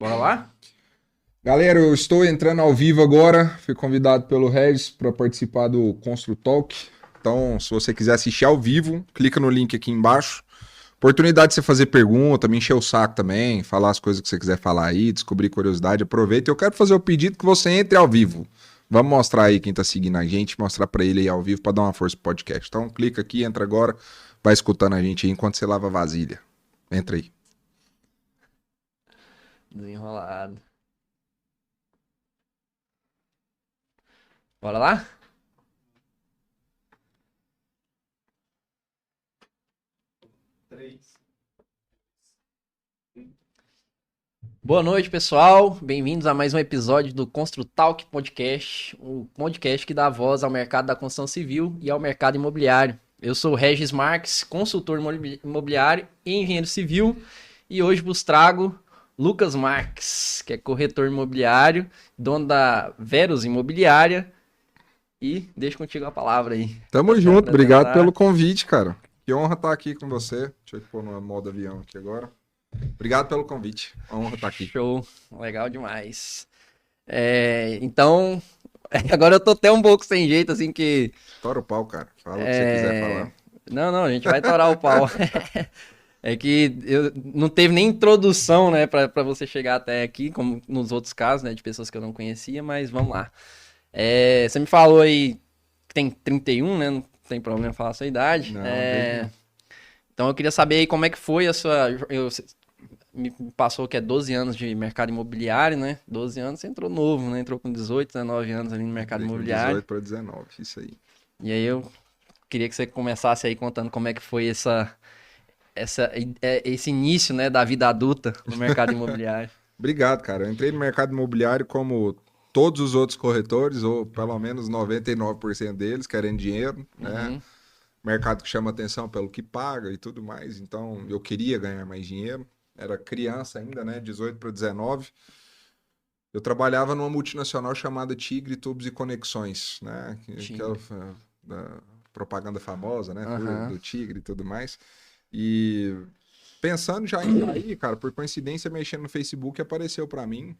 Bora lá? Galera, eu estou entrando ao vivo agora. Fui convidado pelo Regis para participar do Constru Talk. Então, se você quiser assistir ao vivo, clica no link aqui embaixo. Oportunidade de você fazer pergunta, me encher o saco também, falar as coisas que você quiser falar aí, descobrir curiosidade, aproveita. Eu quero fazer o pedido que você entre ao vivo. Vamos mostrar aí quem tá seguindo a gente, mostrar para ele aí ao vivo para dar uma força pro podcast. Então, clica aqui, entra agora, vai escutando a gente aí enquanto você lava a vasilha. Entra aí. Desenrolado. Bora lá? Boa noite, pessoal. Bem-vindos a mais um episódio do Construtalk Podcast, o podcast que dá voz ao mercado da construção civil e ao mercado imobiliário. Eu sou o Regis Marques, consultor imobiliário e engenheiro civil, e hoje vos trago Lucas Marques, que é corretor imobiliário, dono da Verus Imobiliária, e deixo contigo a palavra aí, para Tamo se junto, obrigado pelo apresentar. convite, cara. Que honra estar aqui com você. Deixa eu pôr no modo avião aqui agora. Obrigado pelo convite. Uma honra estar aqui. Show, legal demais. Então, agora eu tô até um pouco sem jeito, assim, que. Tora o pau, cara. Fala o que você quiser falar. Não, não, a gente vai torar o pau. É que não teve nem introdução, né, pra você chegar até aqui, como nos outros casos, né, de pessoas que eu não conhecia, mas vamos lá. Você me falou aí que tem 31, né, não tem problema falar a sua idade. Não, de jeito nenhum. Então eu queria saber aí como é que foi a sua. Me passou que é 12 anos de mercado imobiliário, né? 12 anos, você entrou novo, né? Entrou com 18, 19 anos ali no mercado Entrei com imobiliário. 18 para 19, isso aí. E aí eu queria que você começasse aí contando como é que foi esse início, né, da vida adulta no mercado imobiliário. Obrigado, cara. Eu entrei no mercado imobiliário como todos os outros corretores, ou pelo menos 99% deles, querendo dinheiro, né? Uhum. Mercado que chama atenção pelo que paga e tudo mais. Então, eu queria ganhar mais dinheiro. Era criança ainda, né? 18 para 19. Eu trabalhava numa multinacional chamada Tigre Tubos e Conexões, né? Que é Tigre. da propaganda famosa, né? Aham. Do Tigre e tudo mais. E pensando já em sair, cara, por coincidência, mexendo no Facebook, apareceu para mim,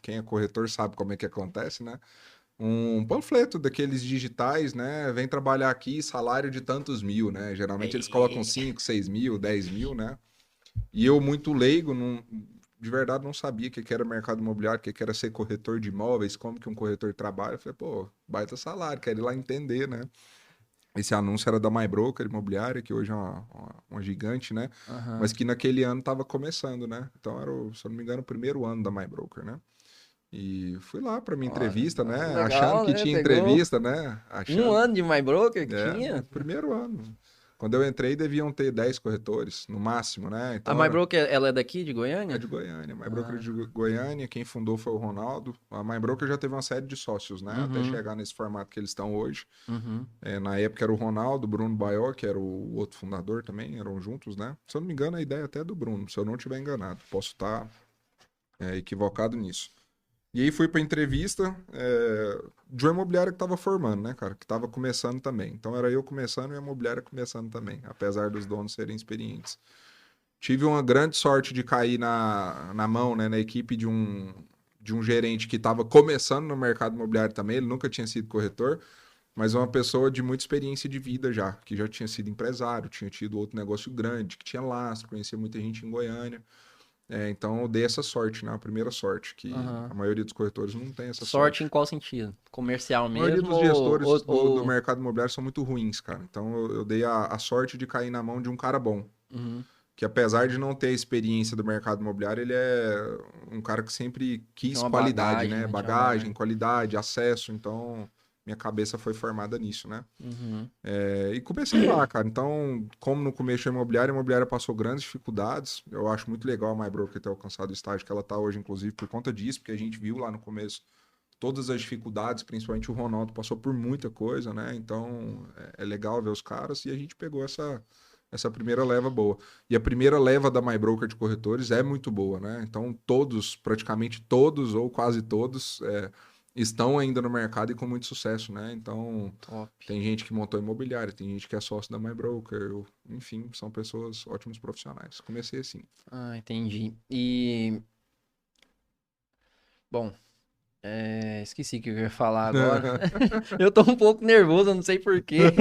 quem é corretor sabe como é que acontece, né? Um panfleto daqueles digitais, né? Vem trabalhar aqui, salário de tantos mil, né? Geralmente eles colocam É. 5, 6 mil, 10 mil, né? E eu, muito leigo, de verdade não sabia o que era mercado imobiliário, o que era ser corretor de imóveis, como que um corretor trabalha. Eu falei, pô, baita salário, quero ir lá entender, né? Esse anúncio era da MyBroker Imobiliária, que hoje é uma gigante, né? Mas Aham. que naquele ano estava começando, né? Então era, se eu não me engano, o primeiro ano da MyBroker, né? E fui lá para minha Olha, entrevista, né? Achando legal, que né? tinha Pegou entrevista, né? um Achando. ano de MyBroker que É, tinha. no primeiro ano. Quando eu entrei, deviam ter 10 corretores, no máximo, né? A Então era. MyBroker, ela é daqui de É Goiânia? de Goiânia, MyBroker Ah, de Goiânia, quem fundou foi o Ronaldo. A MyBroker já teve uma série de sócios, né? Até uhum, chegar nesse formato que eles estão hoje. uhum. Na época era o Ronaldo, Bruno Baió, que era o outro fundador também, eram juntos, né? Se eu não me engano, a ideia até é do Bruno, se eu não estiver enganado. Posso estar equivocado nisso. E aí fui para entrevista de uma imobiliária que estava formando, né, cara? Que estava começando também. Então era eu começando e a imobiliária começando também, apesar dos donos serem experientes. Tive uma grande sorte de cair na mão, né, na equipe de um gerente que estava começando no mercado imobiliário também. Ele nunca tinha sido corretor, mas uma pessoa de muita experiência de vida já, que já tinha sido empresário, tinha tido outro negócio grande, que tinha lastro, conhecia muita gente em Goiânia. Então eu dei essa sorte, né? A primeira sorte, que a Aham. maioria dos corretores não tem essa Sorte em sorte. qual sentido? Comercial A maioria mesmo dos gestores do ou... mercado imobiliário são muito ruins, cara. Então eu dei a sorte de cair na mão de um cara bom. Uhum. Que apesar de não ter a experiência do mercado imobiliário, ele é um cara que sempre Tinha quis uma qualidade, bagagem, né? né? Tinha uma Bagagem, bagagem. qualidade, acesso. Então minha cabeça foi formada nisso, né? Uhum. E comecei lá, cara. Então, como no começo a imobiliária passou grandes dificuldades. Eu acho muito legal a MyBroker ter alcançado o estágio que ela está hoje, inclusive, por conta disso, porque a gente viu lá no começo todas as dificuldades, principalmente o Ronaldo passou por muita coisa, né? Então, é legal ver os caras e a gente pegou essa primeira leva boa. E a primeira leva da MyBroker de corretores é muito boa, né? Então, todos, praticamente todos ou quase todos, estão ainda no mercado e com muito sucesso, né? Então, Top. tem gente que montou imobiliária, tem gente que é sócio da MyBroker, enfim, são pessoas ótimos profissionais. Comecei assim. Ah, entendi. E Bom, esqueci o que eu ia falar agora. Eu tô um pouco nervoso, eu não sei por quê.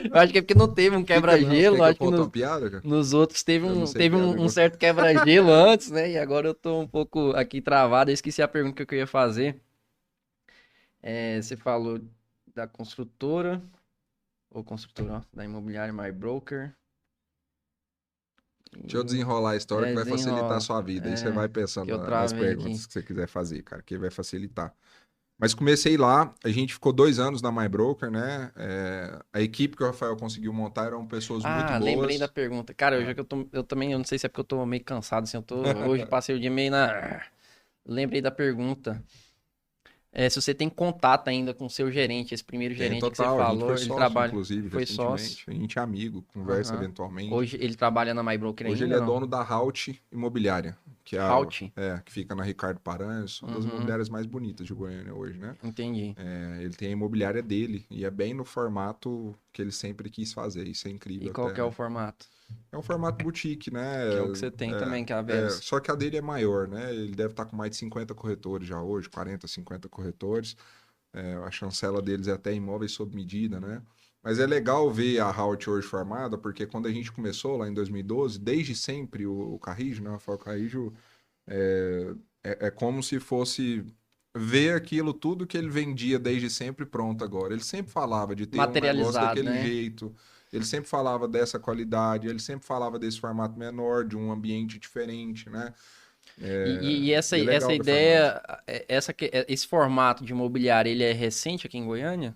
Eu acho que é porque não teve um quebra-gelo. Quer Eu que eu acho que conte uma piada, cara? nos outros teve Eu não um, sei teve piada um, um igual. certo quebra-gelo antes, né? E agora eu tô um pouco aqui travado. Eu esqueci a pergunta que eu ia fazer. Você falou da construtora, ou construtora, ó, da imobiliária My Broker. Deixa eu E... desenrolar a história que vai facilitar a desenrola. sua vida. Aí você vai Que eu pensando nas travei perguntas aqui. que você quiser fazer, cara, que vai facilitar. Mas comecei lá, a gente ficou 2 anos na MyBroker, né? A equipe que o Rafael conseguiu montar eram pessoas muito Ah, lembrei da boas. pergunta. Cara, Ah. eu também, eu não sei se é porque eu tô meio cansado, assim, hoje passei o dia meio na... Lembrei da pergunta. Se você tem contato ainda com o seu gerente, esse primeiro Tem gerente que você total, a gente foi falou, ele sócio, trabalha, inclusive, foi sócio. recentemente. A gente é amigo, conversa Aham. eventualmente. Hoje ele trabalha na MyBroker Hoje ele ainda, é não? dono da Halt Imobiliária, que Halt? que fica na Ricardo Paranhos, uma das Uhum, imobiliárias mais bonitas de Goiânia hoje, né? entendi. Ele tem a imobiliária dele e é bem no formato que ele sempre quis fazer. Isso é E incrível qual até, que é o né? formato? É um formato boutique, né? Que é o que você tem também, que é a Veras. Só que a dele é maior, né? Ele deve estar com mais de 50 corretores já hoje, 40, 50 corretores. A chancela deles é até imóveis sob medida, né? Mas é legal ver a Halt hoje formada, porque quando a gente começou lá em 2012, desde sempre o Carrijo, né? O Rafael Carrijo é como se fosse ver aquilo tudo que ele vendia desde sempre pronto agora. Ele sempre falava de ter um negócio Materializado, daquele né? jeito, ele sempre falava dessa qualidade, ele sempre falava desse formato menor, de um ambiente diferente, né? E essa, E é essa legal ver formado. ideia, esse formato de imobiliário, ele é recente aqui em Goiânia?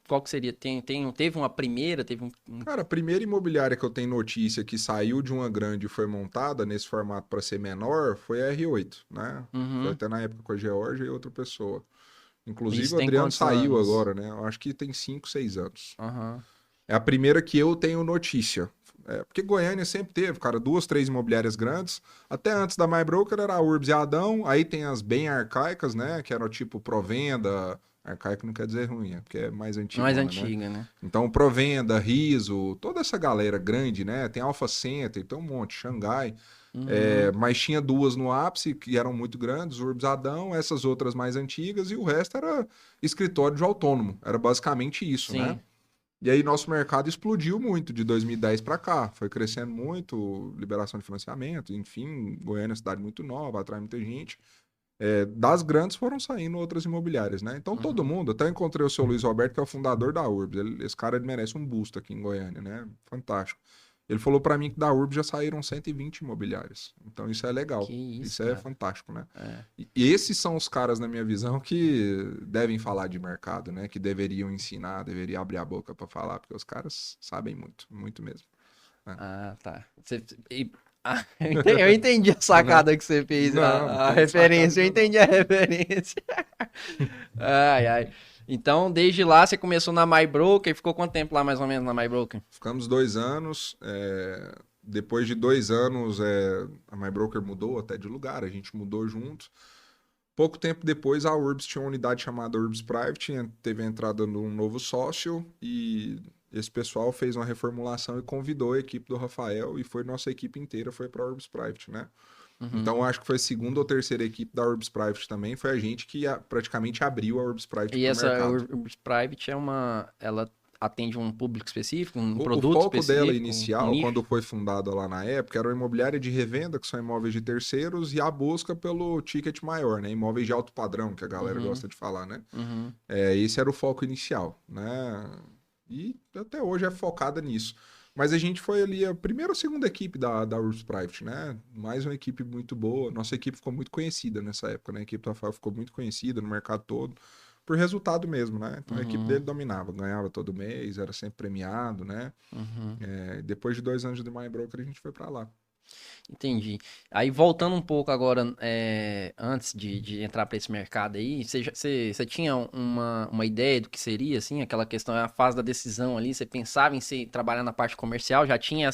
Qual que seria? Teve uma primeira, teve um... Cara, a primeira imobiliária que eu tenho notícia que saiu de uma grande e foi montada nesse formato para ser menor foi a R8, né? Foi Uhum. até na época com a Georgia e outra pessoa. Inclusive Isso o tem Adriano quantos saiu anos? agora, né? Eu acho que tem 5, 6 anos. Aham. É a primeira que eu tenho notícia. Porque Goiânia sempre teve, cara, 2, 3 imobiliárias grandes. Até antes da MyBroker era a Urbs e a Adão. Aí tem as bem arcaicas, né? Que eram tipo Provenda. Arcaico não quer dizer ruim, é porque é mais Mais antigona, né? antiga, né? Então, Provenda, Riso, toda essa galera grande, né? Tem Alpha Center, tem um monte, Xangai. Uhum. Mas tinha duas no ápice, que eram muito grandes, Urbs Adão, essas outras mais antigas, e o resto era escritório de autônomo. Era basicamente isso, né? Sim. E aí nosso mercado explodiu muito de 2010 para cá, foi crescendo muito, liberação de financiamento, enfim, Goiânia é uma cidade muito nova, atrai muita gente. Das grandes foram saindo outras imobiliárias, né? Então todo Uhum. mundo, até encontrei o seu Luiz Roberto, que é o fundador da Urbs. Esse cara ele merece um busto aqui em Goiânia, né? Fantástico. Ele falou para mim que da Urbs já saíram 120 imobiliárias. Então isso é Que legal. isso, Isso é cara. fantástico, né? É. E esses são os caras, na minha visão, que devem falar de mercado, né? Que deveriam ensinar, deveriam abrir a boca para falar, porque os caras sabem muito, muito mesmo, né? Ah, tá. Eu entendi a sacada que você fez, Não, não a tem sacada referência, eu nenhuma, não. entendi a referência. Ai, ai. Então, desde lá, você começou na MyBroker, ficou quanto tempo lá, mais ou menos, na MyBroker? Ficamos 2 anos. Depois de 2 anos, a MyBroker mudou até de lugar, a gente mudou junto. Pouco tempo depois, a Urbs tinha uma unidade chamada Urbs Private, teve a entrada de um novo sócio e esse pessoal fez uma reformulação e convidou a equipe do Rafael e foi nossa equipe inteira, foi para a Urbs Private, né? Uhum. Então, acho que foi a segunda ou terceira equipe da Urbs Private também, foi a gente que praticamente abriu a Urbs Private E para o essa mercado. Urbs Private ela atende um público específico, um O produto foco dela específico, um inicial, quando nicho? foi fundada lá na época, era uma imobiliária de revenda, que são imóveis de terceiros, e a busca pelo ticket maior, né? Imóveis de alto padrão, que a galera Uhum, gosta de falar, né? uhum. Esse era o foco inicial, né? E até hoje é focada nisso. Mas a gente foi ali a primeira ou segunda equipe da Ursus Private, né? Mais uma equipe muito boa. Nossa equipe ficou muito conhecida nessa época, né? A equipe do Rafael ficou muito conhecida no mercado todo, por resultado mesmo, né? Então a equipe Uhum, dele dominava, ganhava todo mês, era sempre premiado, né? uhum. Depois de 2 anos de My Broker, a gente foi para lá. Entendi. Aí voltando um pouco agora, antes de entrar para esse mercado aí, você tinha uma ideia do que seria, assim, aquela questão, a fase da decisão ali, você pensava em trabalhar na parte comercial, já tinha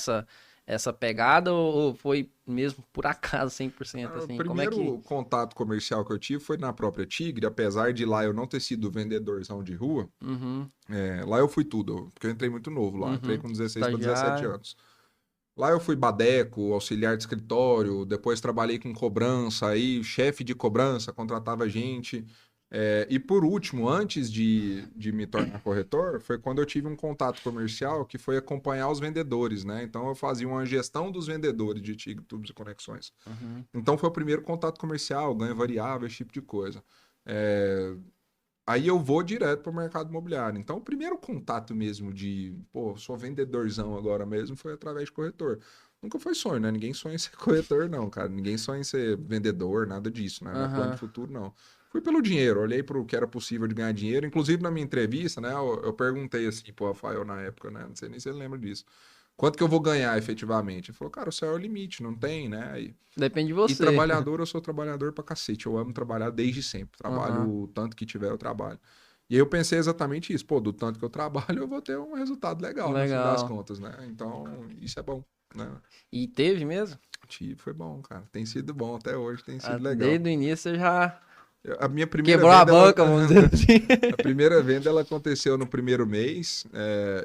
essa pegada ou foi mesmo por acaso 100%, O assim, como é que... primeiro contato comercial que eu tive foi na própria Tigre, apesar de lá eu não ter sido vendedorzão de rua. Uhum, Lá eu fui tudo, porque eu entrei muito novo lá, entrei uhum, com 16 para 17 estagiário, anos. Lá eu fui badeco, auxiliar de escritório, depois trabalhei com cobrança, aí chefe de cobrança contratava gente. E por último, antes de me tornar corretor, foi quando eu tive um contato comercial que foi acompanhar os vendedores, né? Então eu fazia uma gestão dos vendedores de TIG, tubos e conexões. Uhum. Então foi o primeiro contato comercial, ganho variável, esse tipo de coisa. É, Aí eu vou direto para o mercado imobiliário. Então, o primeiro contato mesmo de, pô, sou vendedorzão agora mesmo, foi através de corretor. Nunca foi sonho, né? Ninguém sonha em ser corretor, não, cara. Ninguém sonha em ser vendedor, nada disso, né? Não é plano de Aham. futuro, não. Fui pelo dinheiro, olhei para o que era possível de ganhar dinheiro. Inclusive, na minha entrevista, né, eu perguntei assim pro Rafael na época, né? Não sei nem se ele lembra disso. Quanto que eu vou ganhar efetivamente? Ele falou, cara, o céu é o limite, não tem, né? Depende de E você. trabalhador, eu sou trabalhador pra cacete. Eu amo trabalhar desde sempre. Trabalho Aham. o tanto que tiver, eu trabalho. E aí eu pensei exatamente isso. Pô, do tanto que eu trabalho, eu vou ter um resultado legal no fim das Legal. contas, né? Então, isso é bom, né? E teve mesmo? Foi bom, cara. Tem sido bom até hoje, tem Ah, sido legal. desde o início você já A minha primeira quebrou a venda, ela... banca, vamos dizer assim. a primeira venda, ela aconteceu no primeiro mês.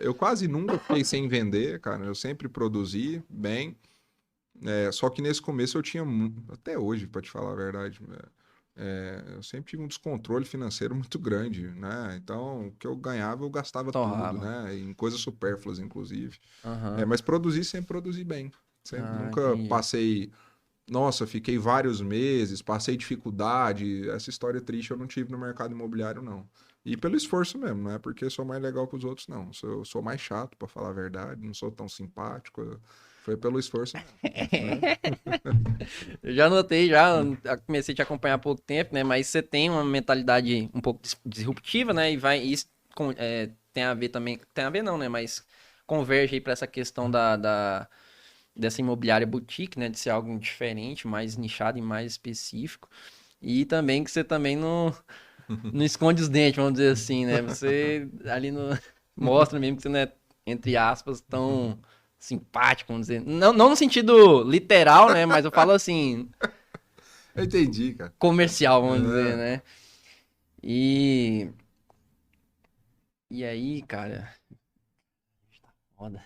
Eu quase nunca fiquei sem vender, cara. Eu sempre produzi bem. Só que nesse começo eu tinha, até hoje, para te falar a verdade, eu sempre tive um descontrole financeiro muito grande, né? Então, o que eu ganhava, eu gastava tudo, Torrava. né? Em coisas supérfluas, inclusive. Aham. Mas produzir, sempre produzi bem. Sempre, Ah, nunca entendi. passei, nossa, fiquei vários meses, passei dificuldade. Essa história triste eu não tive no mercado imobiliário, não. E pelo esforço mesmo, não é porque sou mais legal que os outros, não. Eu sou mais chato, para falar a verdade, não sou tão simpático. Foi pelo esforço mesmo, né? Eu já notei, já comecei a te acompanhar há pouco tempo, né? Mas você tem uma mentalidade um pouco disruptiva, né? Isso tem a ver também, tem a ver não, né? Mas converge aí para essa questão dessa imobiliária boutique, né? De ser algo diferente, mais nichado e mais específico. E também que você também não esconde os dentes, vamos dizer assim, né? Você ali no, mostra mesmo que você não é, entre aspas, tão simpático, vamos dizer. Não no sentido literal, né? Mas eu falo assim, Eu entendi, cara. comercial, vamos dizer, É, né? E, e aí, cara, foda.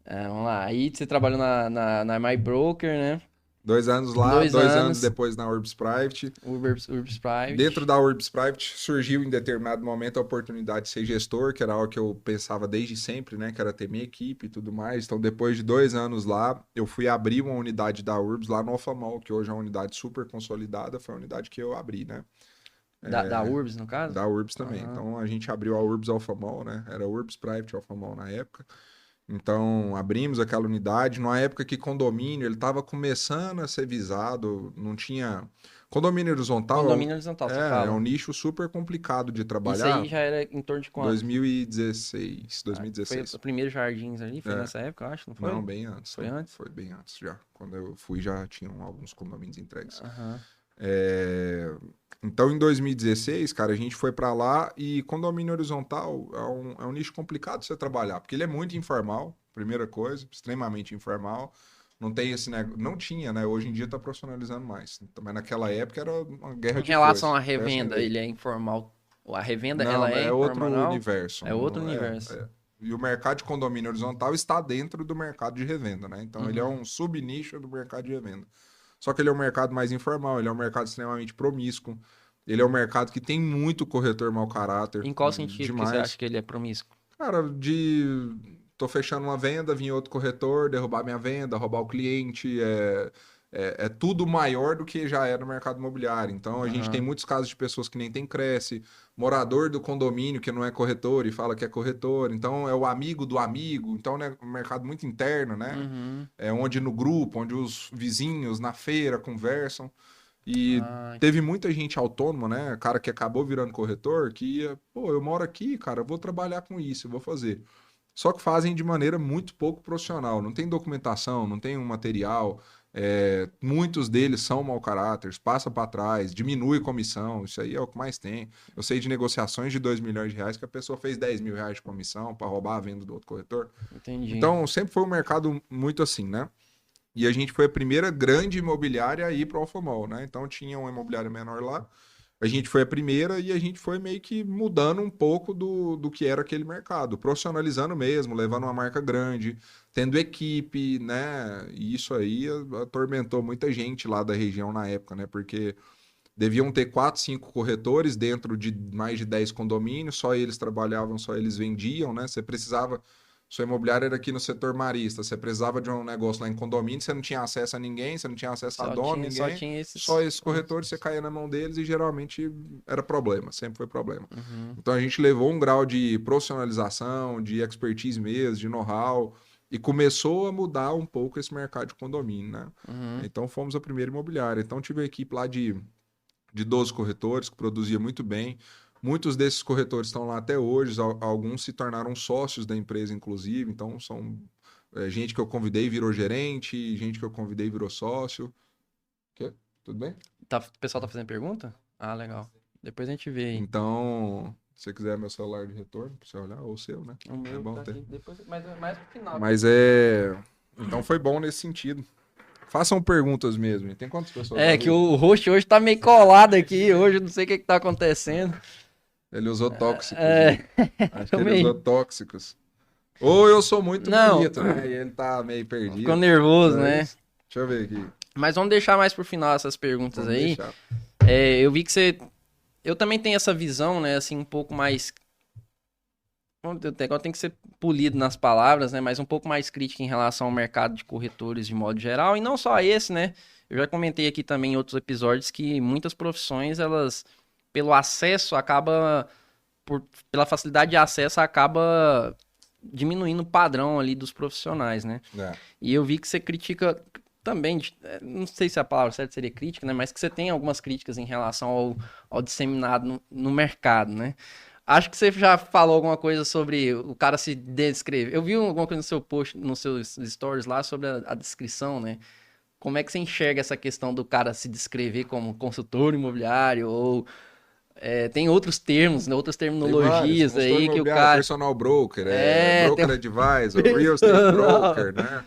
Vamos lá. Aí você trabalhou na My Broker, né? 2 anos lá, Dois 2 anos anos, depois na Urbs Private. Urbs Dentro Private. da Urbs Private surgiu em determinado momento a oportunidade de ser gestor, que era algo que eu pensava desde sempre, né? Que era ter minha equipe e tudo mais. Então, depois de 2 anos lá, eu fui abrir uma unidade da Urbs lá no Alphamall, que hoje é uma unidade super consolidada, foi a unidade que eu abri, né? Da Urbs, no caso? Da Urbs também. Aham. Então, a gente abriu a Urbs Alphamall, né? Era Urbs Private Alphamall na época. Então, abrimos aquela unidade numa época que condomínio, ele estava começando a ser visado, não tinha... Condomínio horizontal Condomínio horizontal, você é um fala. nicho super complicado de Isso aí trabalhar. já era em torno de quando? 2016, Foi 2016. o primeiro Jardins ali, foi É, nessa época, eu acho, não não, foi? bem antes, Foi tá? antes? Foi bem antes já. Quando eu fui já tinham alguns condomínios entregues. Aham. É, Então, em 2016, cara, a gente foi pra lá e condomínio horizontal é um nicho complicado de você trabalhar, porque ele é muito informal, primeira coisa, extremamente informal. Não tem esse negócio, não tinha, né? Hoje em dia tá profissionalizando mais. Mas naquela época era uma guerra Em de relação foice, à até revenda, acender. ele é informal. A revenda, ela Não, é é outro informal? universo. É outro universo. E o mercado de condomínio horizontal está dentro do mercado de revenda, né? Então ele é Uhum. um subnicho do mercado de revenda. Só que ele é um mercado mais informal, ele é um mercado extremamente promíscuo. Ele é um mercado que tem muito corretor mau caráter, Em qual sentido que você acha demais. que ele é promíscuo? Cara, de tô fechando uma venda, vinha outro corretor, derrubar minha venda, roubar o cliente, é tudo maior do que já é no mercado imobiliário. Então a gente tem Aham. muitos casos de pessoas que nem tem Cresce, morador do condomínio que não é corretor e fala que é corretor, então é o amigo do amigo, então é um mercado muito interno, né? Uhum. É onde no grupo, onde os vizinhos na feira conversam. E Ah, teve muita gente autônoma, né? Cara que acabou virando corretor, que ia, pô, eu moro aqui, cara, eu vou trabalhar com isso, eu vou fazer. Só que fazem de maneira muito pouco profissional. Não tem documentação, não tem um material. Muitos deles são mau caráter, passa para trás, diminui comissão. Isso aí é o que mais tem. Eu sei de negociações de 2 milhões de reais que a pessoa fez 10 mil reais de comissão para roubar a venda do outro corretor. entendi. Então, sempre foi um mercado muito assim, né? E a gente foi a primeira grande imobiliária a ir para o Alphamall, né? Então tinha uma imobiliária menor lá A gente foi a primeira e a gente foi meio que mudando um pouco do que era aquele mercado, profissionalizando mesmo, levando uma marca grande, tendo equipe, né? E isso aí atormentou muita gente lá da região na época, né? Porque deviam ter 4, 5 corretores dentro de mais de 10 condomínios, só eles trabalhavam, só eles vendiam, né? Você precisava. Sua imobiliária era aqui no setor marista, você precisava de um negócio lá em condomínio, você não tinha acesso a ninguém, você não tinha acesso a dono, Só ninguém. tinha Só esses. esses corretores, você caía na mão deles e geralmente era problema, sempre foi problema. Uhum, Então a gente levou um grau de profissionalização, de expertise mesmo, de know-how, e começou a mudar um pouco esse mercado de condomínio, né? uhum. Então fomos a primeira imobiliária. Então tive uma equipe lá de 12 corretores, que produzia muito bem. Muitos desses corretores estão lá até hoje, alguns se tornaram sócios da empresa, inclusive, então são gente que eu convidei virou gerente, gente que eu convidei virou sócio. Quê? Tudo bem? Tá, o pessoal tá fazendo pergunta? Ah, legal. Depois a gente vê aí. Então, se você quiser meu celular de retorno, pra você olhar, ou o seu, né? O É meu bom tá ter. aqui depois, mas é mais pro final. Mas é. Então foi bom nesse sentido. Façam perguntas mesmo. Tem quantas pessoas É que ali? o host hoje tá meio colado aqui, hoje eu não sei o que que tá acontecendo. Ele usou tóxicos, É, viu? Acho que ele usou também. tóxicos. Ou eu sou muito Não, bonito, né? E ele tá meio ficou perdido. nervoso, né? Mas, deixa eu ver aqui. Mas vamos deixar mais pro final essas perguntas Vamos aí. deixar. Eu vi que você. Eu também tenho essa visão, né? Assim, um pouco mais. Agora tem que ser polido nas palavras, né? Mas um pouco mais crítica em relação ao mercado de corretores de modo geral. E não só esse, né? Eu já comentei aqui também em outros episódios que muitas profissões, elas, pelo acesso, pela facilidade de acesso, acaba diminuindo o padrão ali dos profissionais, né? É. E eu vi que você critica também, não sei se a palavra certa seria crítica, né? Mas que você tem algumas críticas em relação ao disseminado no mercado, né? Acho que você já falou alguma coisa sobre o cara se descrever. Eu vi alguma coisa no seu post, nos seus stories lá sobre a descrição, né? Como é que você enxerga essa questão do cara se descrever como consultor imobiliário ou tem outros termos, né? Outras Tem vários. terminologias Consultor aí que o imobiliário, cara personal broker, tem broker um advisor, real estate personal. broker, né?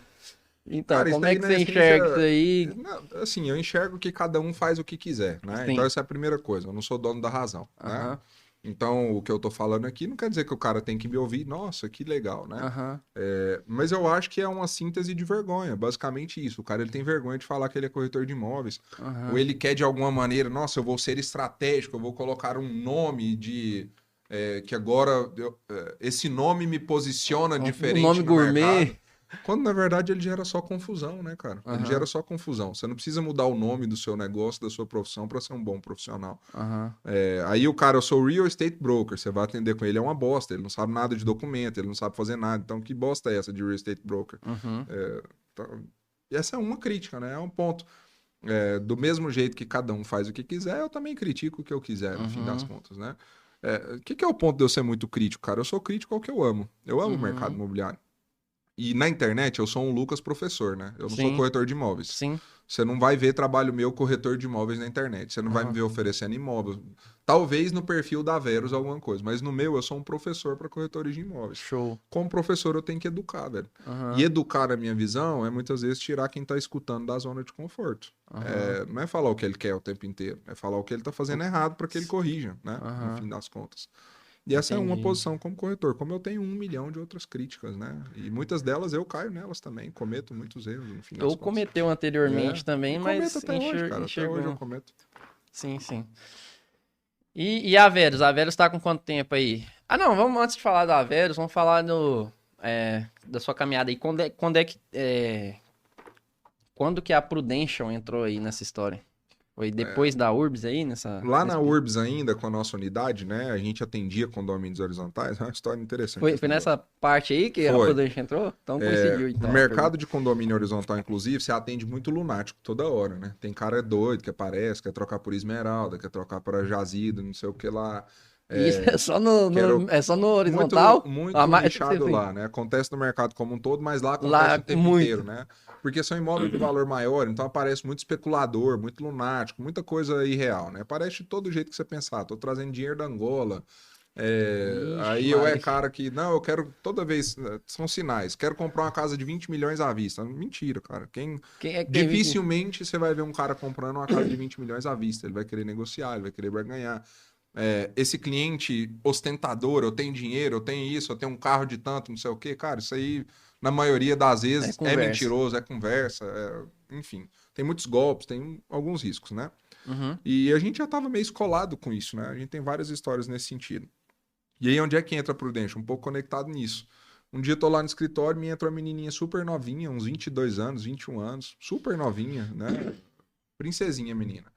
Então, Cara, isso como é daí que na você essência, enxerga isso aí? não, assim, eu enxergo que cada um faz o que quiser, né? Então Sim. essa é a primeira coisa, eu não sou dono da razão, né? Aham. Então o que eu tô falando aqui não quer dizer que o cara tem que me ouvir, nossa, que legal, né? Aham. Mas eu acho que é uma síntese de vergonha, basicamente isso. O cara ele tem vergonha de falar que ele é corretor de imóveis, ou Aham. ele quer de alguma maneira, nossa, eu vou ser estratégico, eu vou colocar um nome que agora esse nome me posiciona O nome diferente no mercado. gourmet. Quando na verdade ele gera só confusão, né, cara? Ele gera Aham. só confusão. Você não precisa mudar o nome do seu negócio, da sua profissão para ser um bom profissional. Aham. Aí o cara, eu sou real estate broker, você vai atender com ele, é uma bosta, ele não sabe nada de documento, ele não sabe fazer nada. Então, que bosta é essa de real estate broker? Uhum. Então, e essa é uma crítica, né? É um ponto. Do mesmo jeito que cada um faz o que quiser, eu também critico o que eu quiser, no fim das Uhum. contas, né? O que é o ponto de eu ser muito crítico, cara? Eu sou crítico ao que eu amo. Eu amo o mercado Uhum. imobiliário. E na internet eu sou um Lucas professor, né? Eu não sou Sim. corretor de imóveis. Sim. Você não vai ver trabalho meu corretor de imóveis na internet. Você não vai me Aham. ver oferecendo imóvel. Talvez no perfil da Verus alguma coisa, mas no meu eu sou um professor para corretores de imóveis. Show. Como professor eu tenho que educar, velho. E Aham. educar, na minha visão, é muitas vezes tirar quem tá escutando da zona de conforto. Aham. Não é falar o que ele quer o tempo inteiro, é falar o que ele tá fazendo errado para que ele corrija, né? No Aham. fim das contas. E essa é uma Entendi. posição como corretor, como eu tenho 1 milhão de outras críticas, né? E muitas delas eu caio nelas também, cometo muitos erros no fim das Eu contas. cometeu anteriormente também, E cometo mas até hoje, cara. Até hoje eu enxergou. cometo. Sim, sim. E a Verus? A Verus tá com quanto tempo aí? Ah, não, vamos antes de falar da Verus, vamos falar da sua caminhada aí. Quando que a Prudential entrou aí nessa história? Foi depois da Urbs aí, Lá na nesse... Urbs ainda, com a nossa unidade, né? A gente atendia condomínios horizontais. É uma história interessante esse Foi nessa negócio. parte aí que a Foi. Prudential entrou? Então coincidiu, No então. mercado de condomínio horizontal, inclusive, você atende muito lunático toda hora, né? Tem cara doido que aparece, quer trocar por esmeralda, quer trocar por jazido, não sei o que lá. Isso é só Quero é só no muito, horizontal? muito nichado Assim, lá, né? Acontece no mercado como um todo, mas lá acontece lá, o tempo inteiro, muito. né? Porque são imóveis de valor maior, então aparece muito especulador, muito lunático, muita coisa irreal, né? Aparece de todo jeito que você pensar. Tô trazendo dinheiro da Angola, Aí eu Maria. cara que, não, eu quero toda vez, são sinais, quero comprar uma casa de 20 milhões à vista. Mentira, cara. Quem é que tem 20? Dificilmente você vai ver um cara comprando uma casa de 20 milhões à vista. Ele vai querer negociar, ele vai querer barganhar. Esse cliente ostentador, eu tenho dinheiro, eu tenho isso, eu tenho um carro de tanto, não sei o quê, cara, isso aí, na maioria das É vezes, é conversa. mentiroso, é conversa, enfim. Tem muitos golpes, tem alguns riscos, né? Uhum. E a gente já tava meio escolado com isso, né? A gente tem várias histórias nesse sentido. E aí, onde é que entra a Prudential? Um pouco conectado nisso. Um dia eu tô lá no escritório, me entra uma menininha super novinha, uns 22 anos, 21 anos, super novinha, né? Princesinha, menina.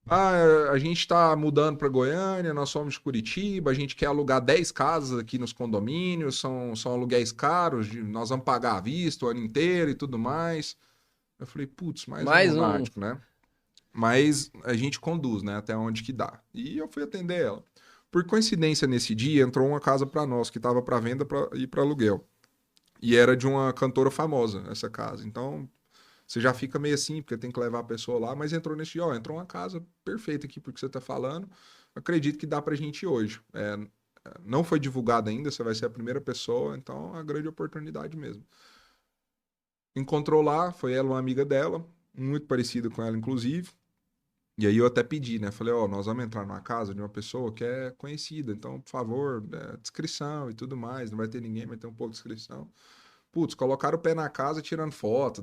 A gente tá mudando para Goiânia, nós somos de Curitiba, a gente quer alugar 10 casas aqui nos condomínios, são aluguéis caros, nós vamos pagar à vista o ano inteiro e tudo mais. Eu falei, putz, mais um Mais um. lunático, né? Mas a gente conduz, né, até onde que dá. E eu fui atender ela. Por coincidência, nesse dia, entrou uma casa para nós que estava para venda e para aluguel. E era de uma cantora famosa, essa casa. Então, você já fica meio assim, porque tem que levar a pessoa lá, mas entrou nesse dia, ó, entrou uma casa perfeita aqui porque você tá falando. Acredito que dá pra gente ir hoje. Não foi divulgado ainda, você vai ser a primeira pessoa, então é uma grande oportunidade mesmo. Encontrou lá, foi ela, uma amiga dela, muito parecida com ela, inclusive. E aí eu até pedi, né? Falei, ó, nós vamos entrar numa casa de uma pessoa que é conhecida, então, por favor, descrição e tudo mais, não vai ter ninguém, vai ter um pouco de descrição. Putz, colocaram o pé na casa tirando foto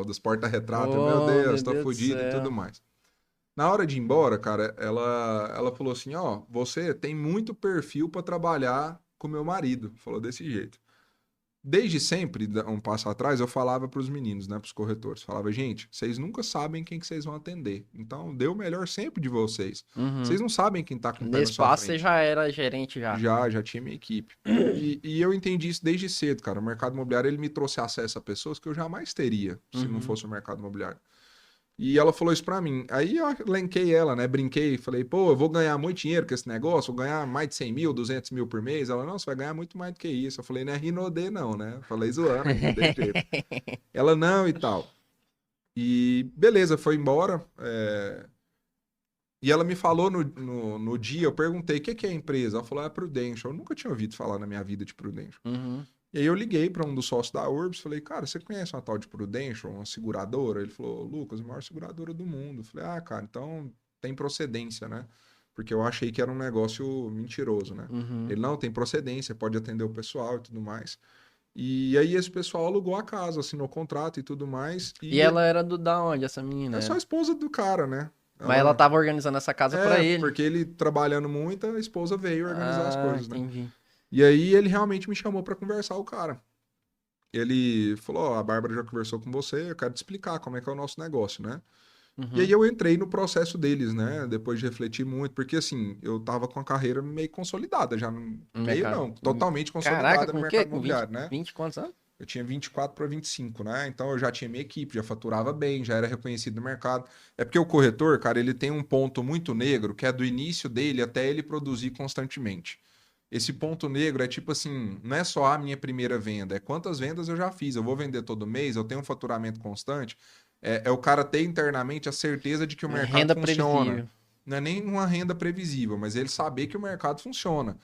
dos porta-retratos. Meu Oh, meu Deus, tô Deus do fudido e tudo céu. mais. Na hora de ir embora, cara, ela falou assim: ó, você tem muito perfil pra trabalhar com meu marido. Falou desse jeito. Desde sempre, um passo atrás, eu falava pros meninos, né, pros corretores. Falava, gente, vocês nunca sabem quem que vocês vão atender. Então, dê o melhor sempre de vocês. Uhum. Vocês não sabem quem tá com o pé na Nesse sua passo você frente. já era gerente já. Já tinha minha equipe. E eu entendi isso desde cedo, cara. O mercado imobiliário ele me trouxe acesso a pessoas que eu jamais teria se não Uhum. fosse o mercado imobiliário. E ela falou isso pra mim. Aí eu elenquei ela, né? Brinquei, falei, pô, eu vou ganhar muito dinheiro com esse negócio, vou ganhar mais de 100 mil, 200 mil por mês. Ela, não, você vai ganhar muito mais do que isso. Eu falei, não é Rinodê, não, né? Falei zoando ainda, desse jeito. Ela, não e tal. E beleza, foi embora. E ela me falou no dia, eu perguntei, o que é a empresa? Ela falou, é Prudential. Eu nunca tinha ouvido falar na minha vida de Prudential. Uhum. E aí eu liguei para um dos sócios da Urbs, falei, cara, você conhece uma tal de Prudential, uma seguradora? Ele falou, Lucas, a maior seguradora do mundo. Eu falei, ah, cara, então tem procedência, né? Porque eu achei que era um negócio mentiroso, né? Uhum. Ele, não, tem procedência, pode atender o pessoal e tudo mais. E aí esse pessoal alugou a casa, assinou o contrato e tudo mais. E E ela era da onde, essa menina? é só a esposa do cara, né? Mas ela Ela, tava organizando essa casa pra ele. porque ele trabalhando muito, a esposa veio organizar as Ah, coisas, né? entendi. E aí ele realmente me chamou para conversar, o cara. Ele falou, ó, a Bárbara já conversou com você, eu quero te explicar como é que é o nosso negócio, né? E aí Uhum. eu entrei no processo deles, né? Depois de refletir muito, porque assim, eu tava com a carreira meio consolidada, já No meio mercado. não, totalmente Caraca, consolidada no com o quê? mercado Com 20, imobiliário, né? 20 quantos anos? Eu tinha 24 para 25, né? Então eu já tinha minha equipe, já faturava bem, já era reconhecido no mercado. É porque o corretor, cara, ele tem um ponto muito negro, que é do início dele até ele produzir constantemente. Esse ponto negro é tipo assim, não é só a minha primeira venda, é quantas vendas eu já fiz. Eu vou vender todo mês, eu tenho um faturamento constante. É o cara ter internamente a certeza de que o É mercado renda funciona. previsível. Não é nem uma renda previsível, mas ele saber que o mercado funciona.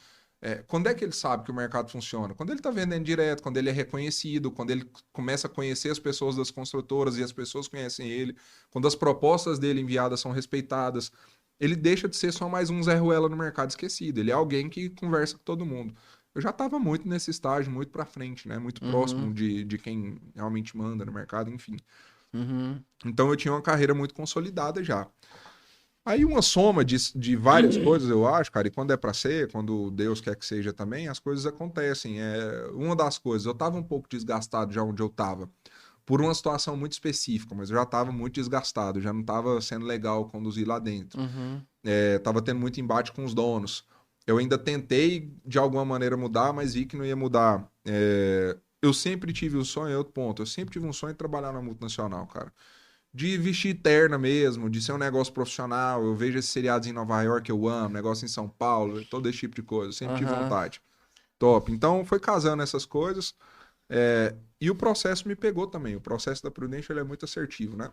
Quando é que ele sabe que o mercado funciona? Quando ele está vendendo direto, quando ele é reconhecido, quando ele começa a conhecer as pessoas das construtoras e as pessoas conhecem ele, quando as propostas dele enviadas são respeitadas, ele deixa de ser só mais um Zé Ruela no mercado esquecido. Ele é alguém que conversa com todo mundo. Eu já estava muito nesse estágio, muito para frente, né? Muito próximo Uhum. de quem realmente manda no mercado, enfim. Uhum. Então eu tinha uma carreira muito consolidada já. Aí uma soma de várias coisas, eu acho, cara, e quando é para ser, quando Deus quer que seja também, as coisas acontecem. Uma das coisas, eu estava um pouco desgastado já onde eu estava, por uma situação muito específica, mas eu já estava muito desgastado, já não estava sendo legal conduzir lá dentro. Uhum. Tava tendo muito embate com os donos. Eu ainda tentei, de alguma maneira, mudar, mas vi que não ia mudar. Eu sempre tive o sonho, é outro ponto, eu sempre tive um sonho de trabalhar na multinacional, cara, de vestir terna mesmo, de ser um negócio profissional. Eu vejo esses seriados em Nova York, eu amo, negócio em São Paulo, todo esse tipo de coisa. Eu sempre tive Aham. vontade. Top. Então foi casando essas coisas. E o processo me pegou também. O processo da Prudential ele é muito assertivo, né?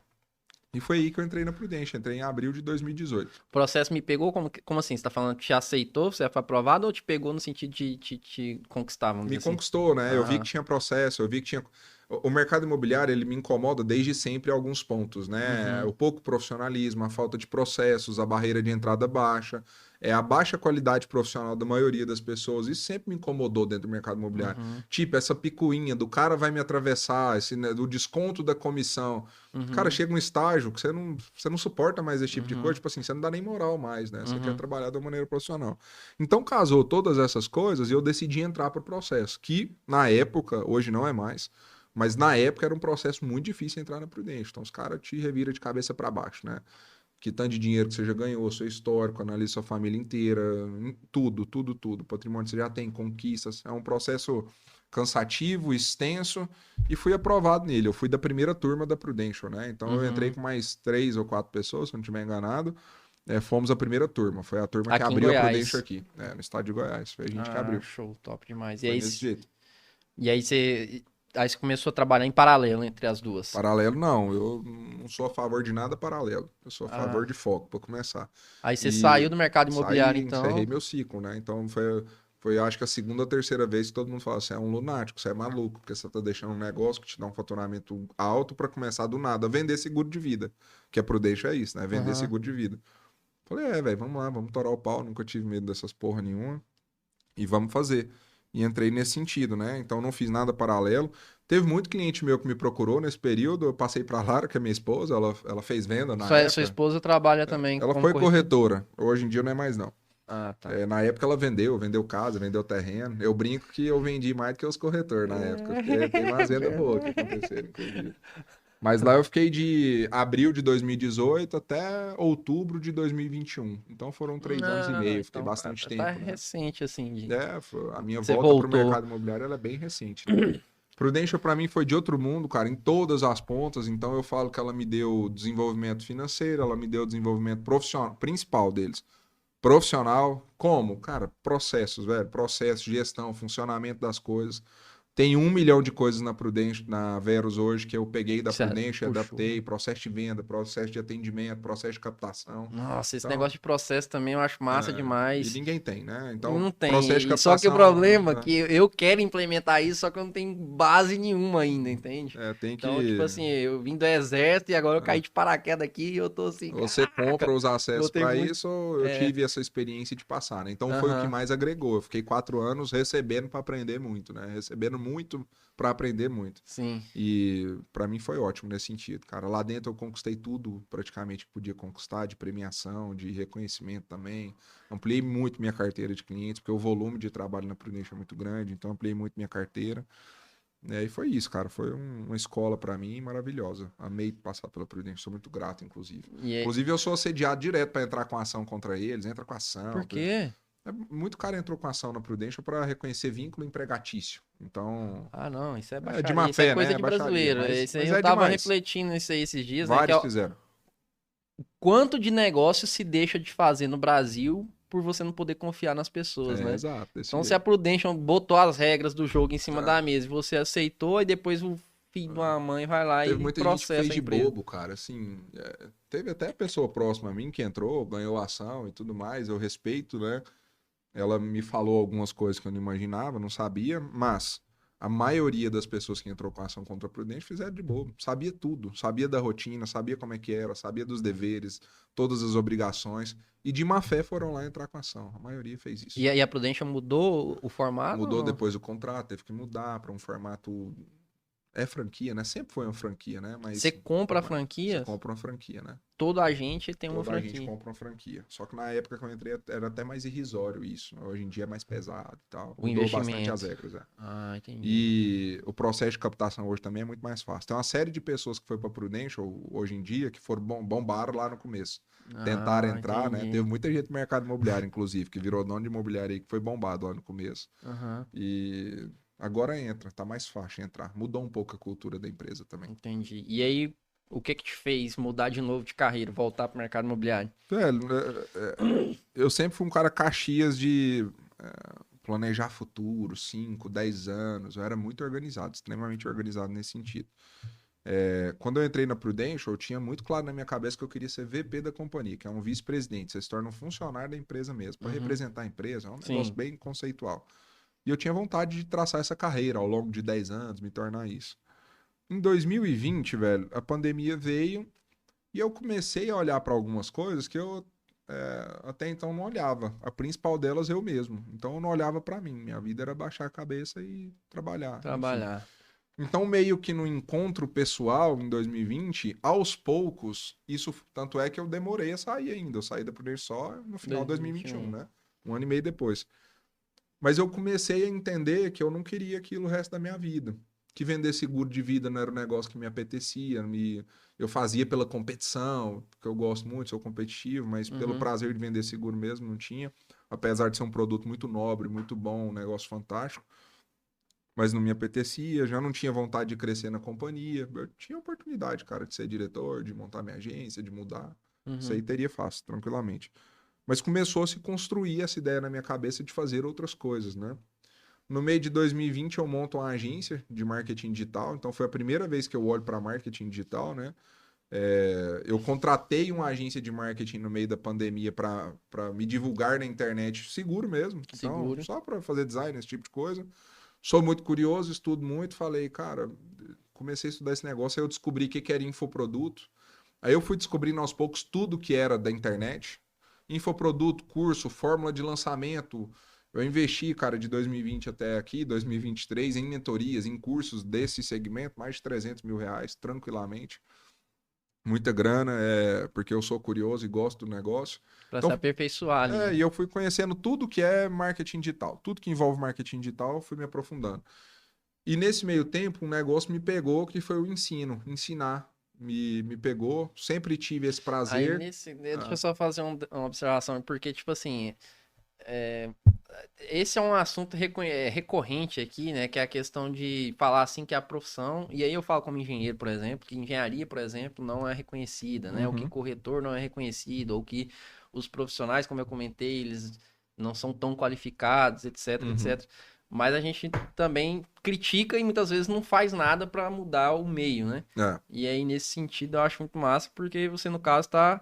E foi aí que eu entrei na Prudential, entrei em abril de 2018. O processo me pegou, como assim? Você tá falando que te aceitou, você foi aprovado ou te pegou no sentido de te conquistar, vamos Me dizer assim? conquistou, né? Eu vi que Aham. tinha processo, eu vi que tinha. O mercado imobiliário, ele me incomoda desde sempre alguns pontos, né? Uhum. O pouco profissionalismo, a falta de processos, a barreira de entrada baixa, a baixa qualidade profissional da maioria das pessoas. Isso sempre me incomodou dentro do mercado imobiliário. Uhum. Tipo, essa picuinha do cara vai me atravessar, esse, né, do desconto da comissão. Cara, Uhum. chega um estágio que você não suporta mais esse tipo de coisa, Uhum. tipo assim, você não dá nem moral mais, né? Você quer Uhum. trabalhar de uma maneira profissional. Então casou todas essas coisas e eu decidi entrar para o processo, que na época, hoje não é mais, mas na época era um processo muito difícil entrar na Prudente. Então os caras te reviram de cabeça para baixo, né? Que tanto de dinheiro que você já ganhou, seu histórico, analisa sua família inteira, tudo, tudo, tudo. Patrimônio que você já tem, conquistas. É um processo cansativo, extenso, e fui aprovado nele. Eu fui da primeira turma da Prudential, né? Então eu entrei Uhum. com mais 3 ou 4 pessoas, se eu não estiver enganado. Fomos a primeira turma. Foi a turma que Aqui em abriu a Prudential Goiás. aqui, no estado de Goiás. Foi a gente que Ah, abriu. show, top demais. Foi nesse jeito. E aí você começou a trabalhar em paralelo entre as duas. Paralelo, não. Eu não sou a favor de nada paralelo. Eu sou a favor Ah, de foco, para começar. aí você saiu E do mercado imobiliário, saí, encerrei então. meu ciclo, né? Então foi acho que a segunda ou terceira vez que todo mundo fala: você é um lunático, você é maluco, porque você tá deixando um negócio que te dá um faturamento alto para começar do nada a vender seguro de vida. Que a Prudential é isso, né? Vender Aham. seguro de vida. Falei, velho, vamos lá, vamos torar o pau. Nunca tive medo dessas porra nenhuma. E vamos fazer. E entrei nesse sentido, né? Então não fiz nada paralelo. Teve muito cliente meu que me procurou nesse período. Eu passei para Lara, que é minha esposa, ela fez venda na Sua época. esposa trabalha também Ela como foi corretor? corretora. Hoje em dia não é mais não. Ah, tá. Na época ela vendeu casa, vendeu terreno. Eu brinco que eu vendi mais do que os corretores na época, porque tem umas vendas boas que aconteceram, inclusive. Mas lá eu fiquei de abril de 2018 até outubro de 2021. Então foram 3 anos e meio, fiquei Então bastante tá tempo, né? recente, assim. A minha Você volta para o voltou. mercado imobiliário ela é bem recente, né? Prudential para mim foi de outro mundo, cara, em todas as pontas. Então eu falo que ela me deu desenvolvimento financeiro, ela me deu desenvolvimento profissional, principal deles. Profissional, como? Cara, processos, velho. Processo, gestão, funcionamento das coisas. Tem 1 milhão de coisas na Prudential, na Verus hoje que eu peguei da Você Prudential, puxou. adaptei, processo de venda, processo de atendimento, processo de captação. Nossa, esse Então, negócio de processo também eu acho massa e demais. ninguém tem, né? E Então, não processo de tem. E só que o captação, problema é que eu quero implementar isso, só que eu não tenho base nenhuma ainda, entende? tem Então, tipo que. assim, eu vim do exército e agora eu caí é, de paraquedas aqui e eu tô assim, Você compra caraca, os vou acessos ter para muito. isso, eu É, tive essa experiência de passar, né? Então foi o que aham, mais agregou. Eu fiquei 4 anos recebendo para aprender muito, né? Recebendo muito para aprender muito. sim. E para mim foi ótimo nesse sentido, cara. Lá dentro eu conquistei tudo praticamente que podia conquistar, de premiação, de reconhecimento também. Ampliei muito minha carteira de clientes, porque o volume de trabalho na Prudential é muito grande, então ampliei muito minha carteira. E foi isso, cara. Foi uma escola para mim maravilhosa. Amei passar pela Prudential, sou muito grato, inclusive. E é, Inclusive, eu sou assediado direto para entrar com ação contra eles, entra com por ação. quê? Muito cara entrou com ação na Prudential para reconhecer vínculo empregatício. Então, Ah, não, isso é é de má baixaria, isso é fé, né? coisa É de baixaria, brasileiro. mas, Isso aí mas eu é tava demais. refletindo nisso aí esses dias, né? Que é Vários o fizeram. quanto de negócio se deixa de fazer no Brasil por você não poder confiar nas pessoas, né? Exato, desse Então, se a jeito. Prudential botou as regras do jogo em cima É. da mesa e você aceitou, e depois o filho de uma mãe vai lá Teve e muita gente que fez processa a de empresa. bobo, cara. Assim, teve até pessoa próxima a mim que entrou, ganhou ação e tudo mais. Eu respeito, né? Ela me falou algumas coisas que eu não imaginava, não sabia, mas a maioria das pessoas que entrou com ação contra a Prudente fizeram de bobo. Sabia tudo, sabia da rotina, sabia como é que era, sabia dos deveres, todas as obrigações, e de má fé foram lá entrar com ação. A maioria fez isso. E a Prudential mudou o formato ou Mudou não? depois o contrato, teve que mudar para um formato. É franquia, né? Sempre foi uma franquia, né? Você Mas compra a você franquia, compra uma franquia, né? todo agente tem uma Toda a gente franquia. compra uma franquia. Só que na época que eu entrei era até mais irrisório isso. Hoje em dia é mais pesado e tal. O Mudou bastante as investimento. regras, é. Ah, entendi. E o processo de captação hoje também é muito mais fácil. Tem uma série de pessoas que foi para Prudential hoje em dia que foram bombaram lá no começo. Tentaram Ah, entrar, né? Teve entendi. muita gente no mercado imobiliário, inclusive, que virou dono de imobiliário aí, que foi bombado lá no começo. Aham, E agora entra, tá mais fácil entrar. Mudou um pouco a cultura da empresa também. entendi. E aí, o que que te fez mudar de novo de carreira, voltar pro mercado imobiliário? Velho, eu sempre fui um cara caxias de planejar futuro, 5, 10 anos. Eu era muito organizado, extremamente organizado nesse sentido. Quando eu entrei na Prudential, eu tinha muito claro na minha cabeça que eu queria ser VP da companhia, que é um vice-presidente. Você se torna um funcionário da empresa mesmo. Para representar a empresa, é um negócio Sim. bem conceitual. E eu tinha vontade de traçar essa carreira ao longo de 10 anos, me tornar isso. Em 2020, velho, a pandemia veio e eu comecei a olhar para algumas coisas que eu até então não olhava. A principal delas eu mesmo. Então eu não olhava para mim. Minha vida era baixar a cabeça e trabalhar, enfim. Trabalhar. Então, meio que no encontro pessoal em 2020, aos poucos, isso tanto é que eu demorei a sair ainda. Eu saí da Prudential só no final de 2021, 2021. né? Um ano e meio depois. Mas eu comecei a entender que eu não queria aquilo o resto da minha vida. Que vender seguro de vida não era um negócio que me apetecia. Eu fazia pela competição, porque eu gosto muito, sou competitivo, mas pelo prazer de vender seguro mesmo não tinha. Apesar de ser um produto muito nobre, muito bom, um negócio fantástico. Mas não me apetecia, já não tinha vontade de crescer na companhia. Eu tinha oportunidade, cara, de ser diretor, de montar minha agência, de mudar. Isso aí teria fácil, tranquilamente. Mas começou a se construir essa ideia na minha cabeça de fazer outras coisas, né? No meio de 2020 eu monto uma agência de marketing digital, então foi a primeira vez que eu olho para marketing digital, né? Eu contratei uma agência de marketing no meio da pandemia para me divulgar na internet, seguro mesmo, então Seguro. só para fazer design, esse tipo de coisa. Sou muito curioso, estudo muito, falei, cara, comecei a estudar esse negócio, aí eu descobri o que era infoproduto. Aí eu fui descobrindo aos poucos tudo que era da internet. Infoproduto, curso, fórmula de lançamento. Eu investi, cara, de 2020 até aqui, 2023, em mentorias, em cursos desse segmento, mais de 300 mil reais, tranquilamente. Muita grana, porque eu sou curioso e gosto do negócio. Pra se Então, aperfeiçoar ali, né? e eu fui conhecendo tudo que é marketing digital. Tudo que envolve marketing digital, eu fui me aprofundando. E nesse meio tempo, um negócio me pegou que foi o ensino. Ensinar me pegou. Sempre tive esse Aí prazer. deixa eu Ah, só fazer uma observação, porque, tipo assim, é, esse é um assunto recorrente aqui, né? Que é a questão de falar assim que é a profissão, e aí eu falo como engenheiro, por exemplo, que engenharia, por exemplo, não é reconhecida, né? O que uhum, corretor não é reconhecido, ou que os profissionais, como eu comentei, eles não são tão qualificados, etc, uhum. etc. Mas a gente também critica e muitas vezes não faz nada para mudar o meio, né? É. E aí, nesse sentido, eu acho muito massa, porque você, no caso, tá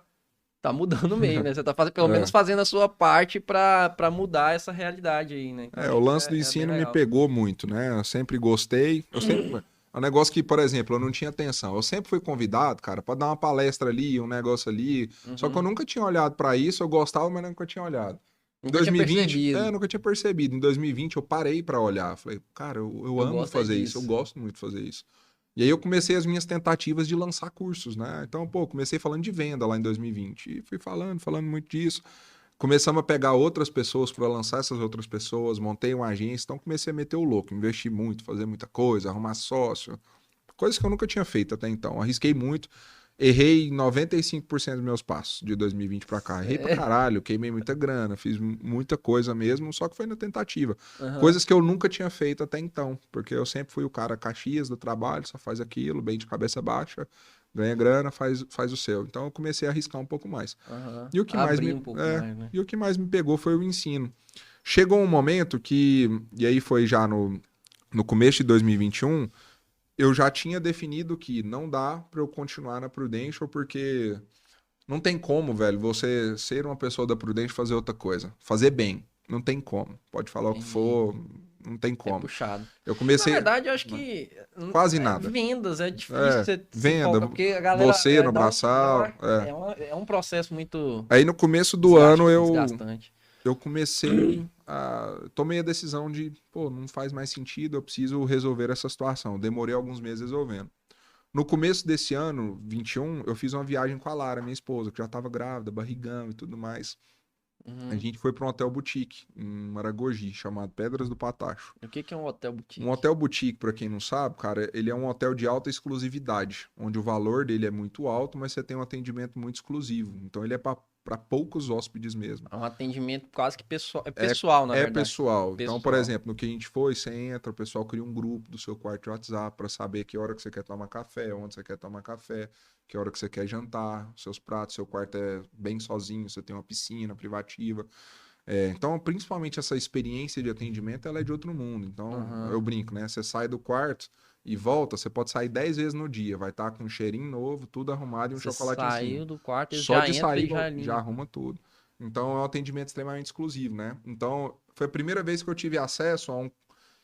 mudando o meio, né? Você tá fazendo, pelo menos É. fazendo a sua parte pra mudar essa realidade aí, né? Então O acho que isso lance do é bem ensino me legal. pegou muito, né? Eu sempre gostei. Eu sempre. É um negócio que, por exemplo, eu não tinha atenção. Eu sempre fui convidado, cara, para dar uma palestra ali, um negócio ali. Só que eu Uhum. nunca tinha olhado para isso. Eu gostava, mas nunca tinha olhado. Em Nunca tinha 2020, eu percebido. nunca tinha percebido. Em 2020, eu parei para olhar. Falei, cara, eu Eu amo gosto é fazer isso. Eu disso. gosto muito de fazer isso. E aí eu comecei as minhas tentativas de lançar cursos, né? Então, pô, comecei falando de venda lá em 2020. E fui falando muito disso. Começamos a pegar outras pessoas para lançar essas outras pessoas, montei uma agência, então comecei a meter o louco, investir muito, fazer muita coisa, arrumar sócio, coisas que eu nunca tinha feito até então. Arrisquei muito, errei 95% dos meus passos de 2020 para cá. Errei pra É. caralho, queimei muita grana, fiz muita coisa mesmo, só que foi na tentativa. Aham. Coisas que eu nunca tinha feito até então, porque eu sempre fui o cara Caxias do trabalho, só faz aquilo, bem de cabeça baixa, ganha grana, faz o seu. Então eu comecei a arriscar um pouco mais. Aham. E o que mais Abrir me, um pouco mais, né? e o que mais me pegou foi o ensino. Chegou um momento que, e aí foi já no começo de 2021, eu já tinha definido que não dá para eu continuar na Prudential, porque não tem como, velho, você ser uma pessoa da Prudential e fazer outra coisa. Fazer bem. Não tem como. Pode falar o que Entendi. for, não tem É como. puxado. Eu Na comecei. verdade, eu acho que Quase nada. vendas é difícil você se Venda, focar, porque a galera você no braçal. é um processo muito Aí no começo do ano desgastante. eu comecei tomei a decisão de, pô, não faz mais sentido, eu preciso resolver essa situação. Demorei alguns meses resolvendo. No começo desse ano, 21, eu fiz uma viagem com a Lara, minha esposa, que já estava grávida, barrigão e tudo mais. A Uhum. gente foi para um hotel boutique em Maragogi, chamado Pedras do Patacho. O que que é um hotel Um boutique? hotel boutique, para quem não sabe, cara, ele é um hotel de alta exclusividade, onde o valor dele é muito alto, mas você tem um atendimento muito exclusivo. Então ele é para poucos hóspedes mesmo. É um atendimento quase que pessoal, é É, pessoal, na é verdade. pessoal. Então, por Pessoal. exemplo, no que a gente foi, você entra, o pessoal cria um grupo do seu quarto de WhatsApp para saber que hora que você quer tomar café, onde você quer tomar café, que hora que você quer jantar, seus pratos, seu quarto é bem sozinho, você tem uma piscina privativa. Então, principalmente essa experiência de atendimento, ela é de outro mundo. Então, eu Aham. brinco, né? Você sai do quarto, e volta, você pode sair 10 vezes no dia. Vai estar com um cheirinho novo, tudo arrumado e um Você chocolate em cima. saiu do quarto, ele Só já de entra sair, e já já limpa. arruma tudo. Então é um atendimento extremamente exclusivo, né? Então foi a primeira vez que eu tive acesso a um.